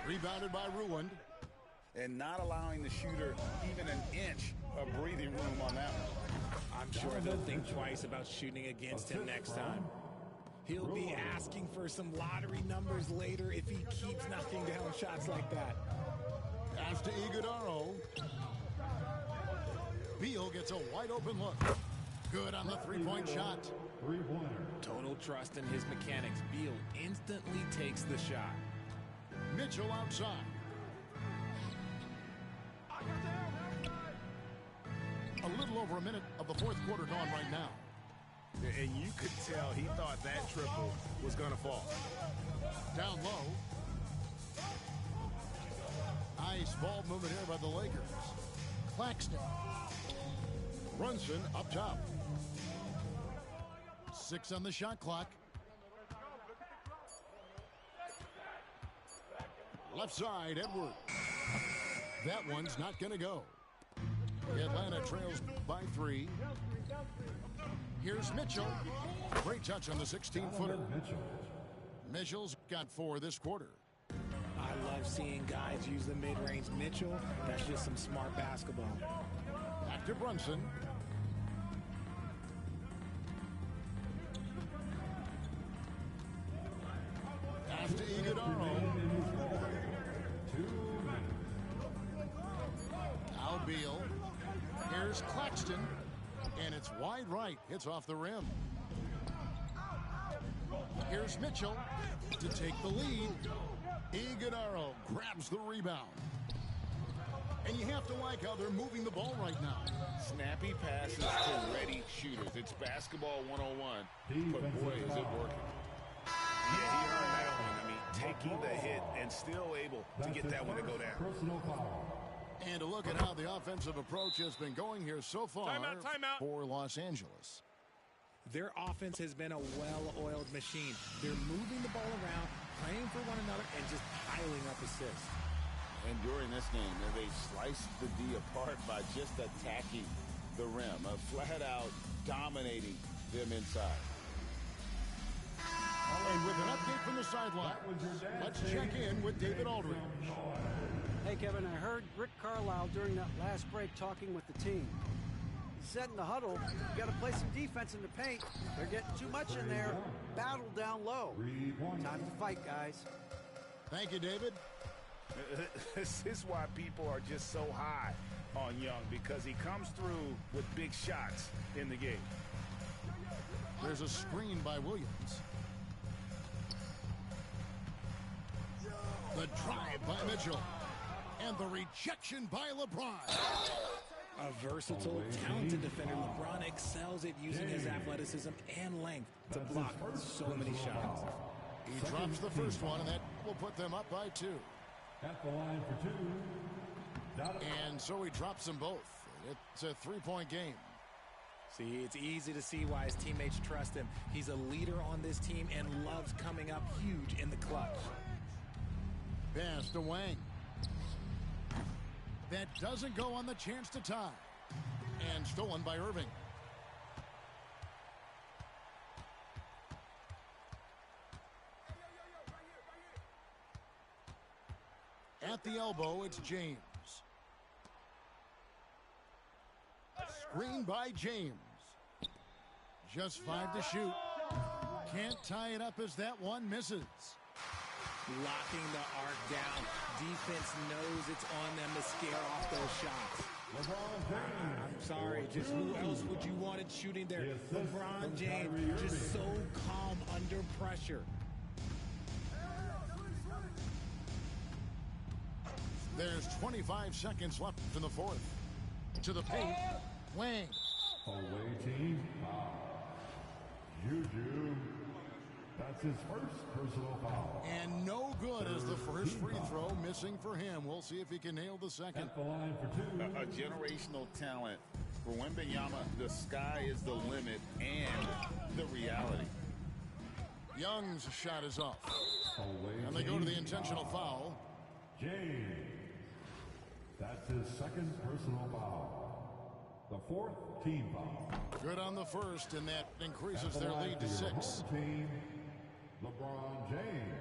Rebounded by Ruland. And not allowing the shooter even an inch of breathing room on that one. I'm sure they'll think twice about shooting against him next time. He'll be asking for some lottery numbers later if he keeps knocking down shots like that. Pass to Iguodaro. Beal gets a wide open look. Good on the 3-point shot. Total trust in his mechanics. Beal instantly takes the shot. Mitchell outside. A little over a minute of the 4th quarter gone right now. And you could tell he thought that triple was going to fall. Down low. Nice ball movement here by the Lakers. Claxton. Brunson up top. 6 on the shot clock. Left side, Edwards. That one's not going to go. Atlanta trails by 3. Here's Mitchell. Great touch on the 16-footer. Mitchell's got 4 this quarter. I love seeing guys use the mid-range. Mitchell, that's just some smart basketball. Back to Brunson. Pass to Iguodaro. Now Beal. Here's Claxton. And it's wide right. It's off the rim. Here's Mitchell to take the lead. Iguodaro grabs the rebound. And you have to like how they're moving the ball right now. Snappy passes to ready shooters. It's basketball 101. But boy, is it working. Yeah, he earned that one. I mean, taking the hit and still able to get that one to go down. And to look at how the offensive approach has been going here so far Timeout. for Los Angeles. Their offense has been a well-oiled machine. They're moving the ball around, playing for one another, and just piling up assists. And during this game, they sliced the D apart by just attacking the rim, flat-out dominating them inside. And with an update from the sideline, let's check in with David Aldridge. Hey, Kevin, I heard Rick Carlisle during that last break talking with the team. He said in the huddle, you got to play some defense in the paint. They're getting too much in there. Battle down low. Time to fight, guys. Thank you, David. This is why people are just so high on Young, because he comes through with big shots in the game. There's a screen by Williams. The drive by Mitchell. And the rejection by LeBron. A versatile, talented defender, LeBron excels at using his athleticism and length to block so many shots. He drops the first one, and that will put them up by 2. At the line for 2. And so he drops them both. It's a 3-point game. See, it's easy to see why his teammates trust him. He's a leader on this team and loves coming up huge in the clutch. Pass to Wang. That doesn't go on the chance to tie. And stolen by Irving. At the elbow, it's James. Screen by James. Just 5 to shoot. Can't tie it up as that one misses. Locking the arc down. Defense knows it's on them to scare off those shots. I'm sorry, just who else would you want it shooting there? LeBron James, just so calm under pressure. There's 25 seconds left in the fourth. To the paint, Wang. Away team, Juju. That's his first personal foul. And no good as the first free throw missing for him. We'll see if he can nail the second. At the line for 2. A generational talent. For Wembanyama, the sky is the limit and the reality. Young's shot is off. Away And they go to the team, intentional foul. James. That's his second personal foul. The fourth team foul. Good on the first, and that increases their lead to 6. Team, LeBron James.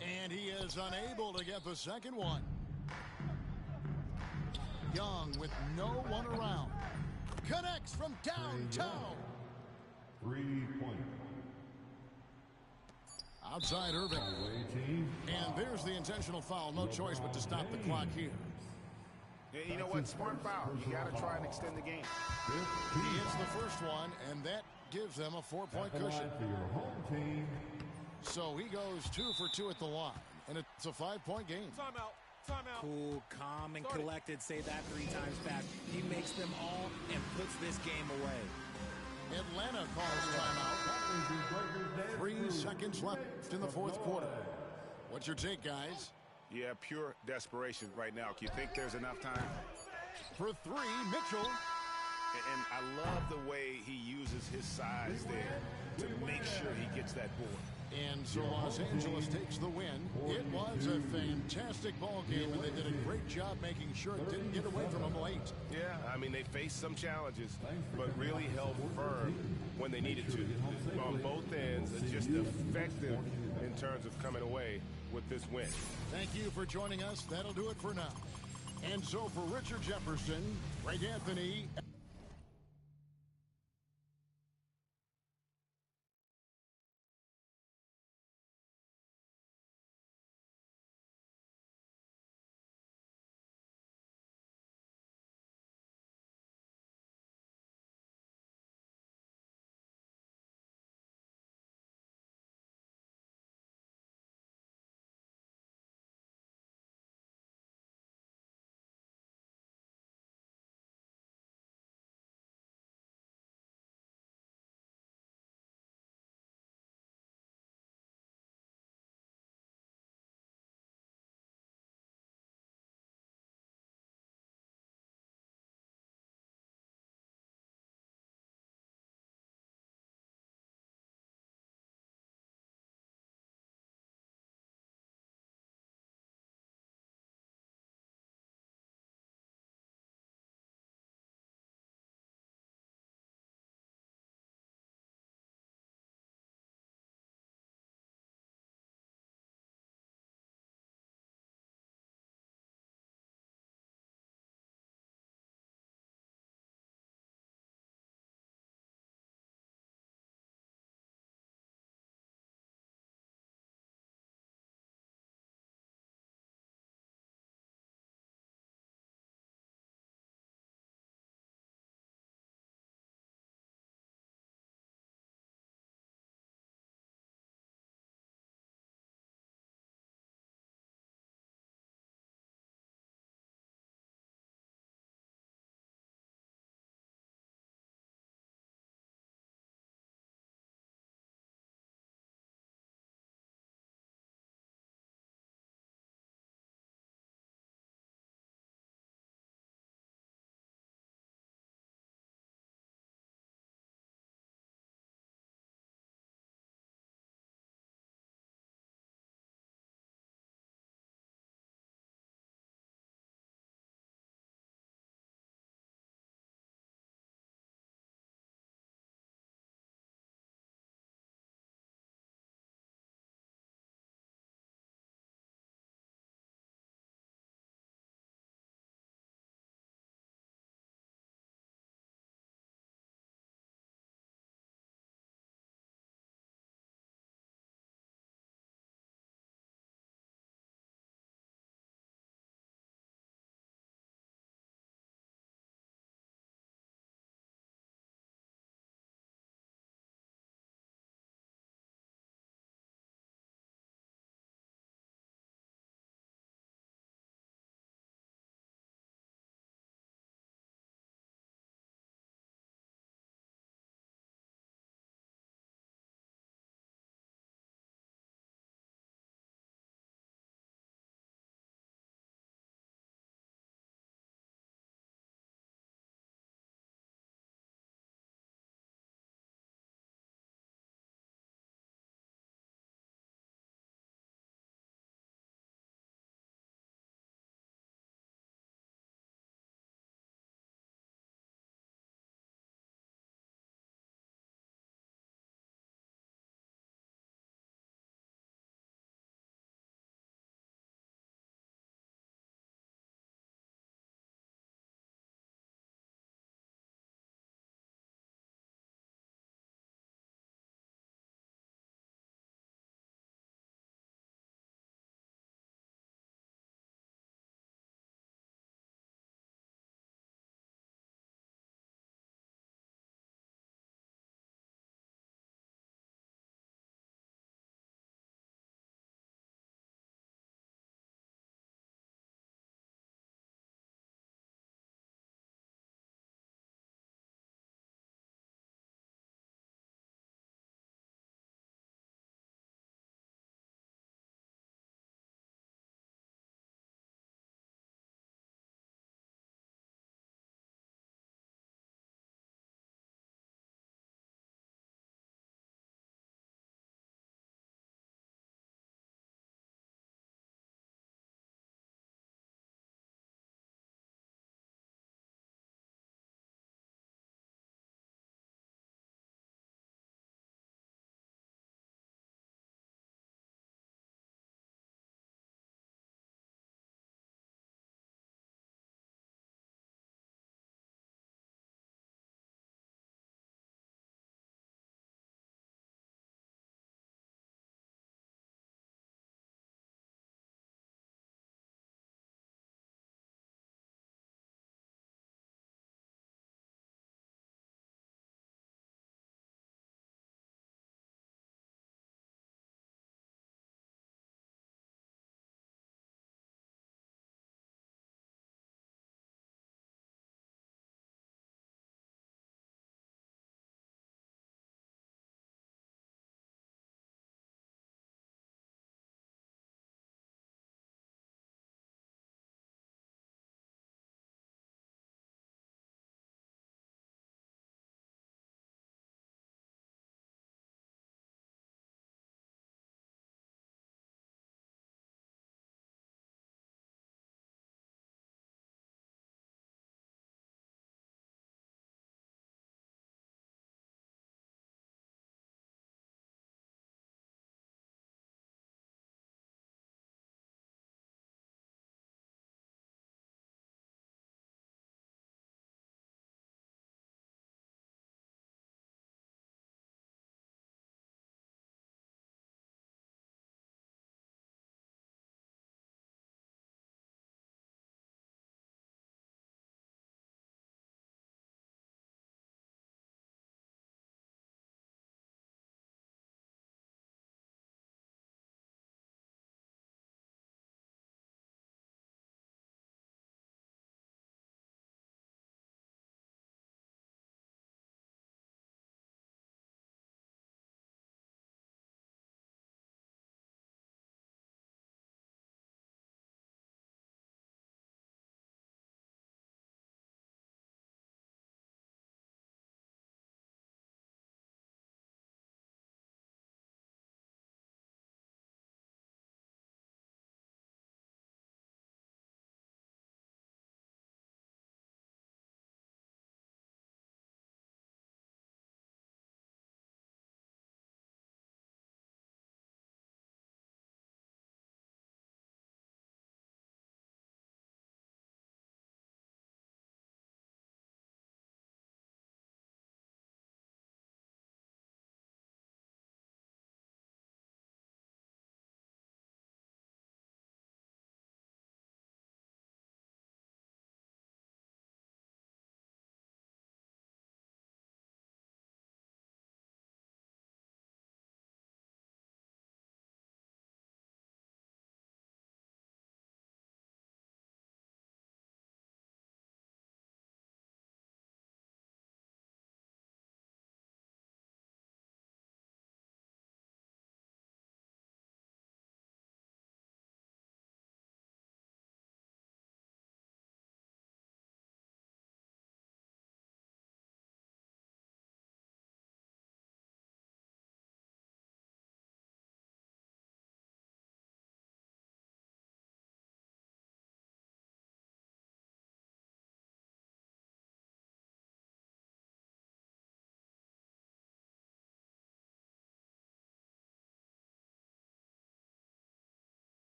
And he is unable to get the second one. Young with no one around. Connects from downtown. 3-point. Outside Irving. Away team. And there's the intentional foul. No choice but to stop the clock here. Yeah, you know what? Smart foul. You got to try and extend the game. He hits the first one, and that gives them a 4-point cushion. For your home team. So he goes 2 for 2 at the line, and it's a 5-point game. Timeout. Timeout. Cool, calm, and collected. Say that 3 times fast. He makes them all and puts this game away. Atlanta calls timeout. 3 seconds left in the fourth quarter. What's your take, guys? Yeah, pure desperation right now. Do you think there's enough time? For 3, Mitchell. And I love the way he uses his size there to make sure he gets that board. And so Los Angeles takes the win. It was a fantastic ball game, and they did a great job making sure it didn't get away from them late. Yeah, I mean, they faced some challenges, but really held firm when they needed to. On both ends, just effective in terms of coming away with this win. Thank you for joining us. That'll do it for now. And so for Richard Jefferson, Greg Anthony.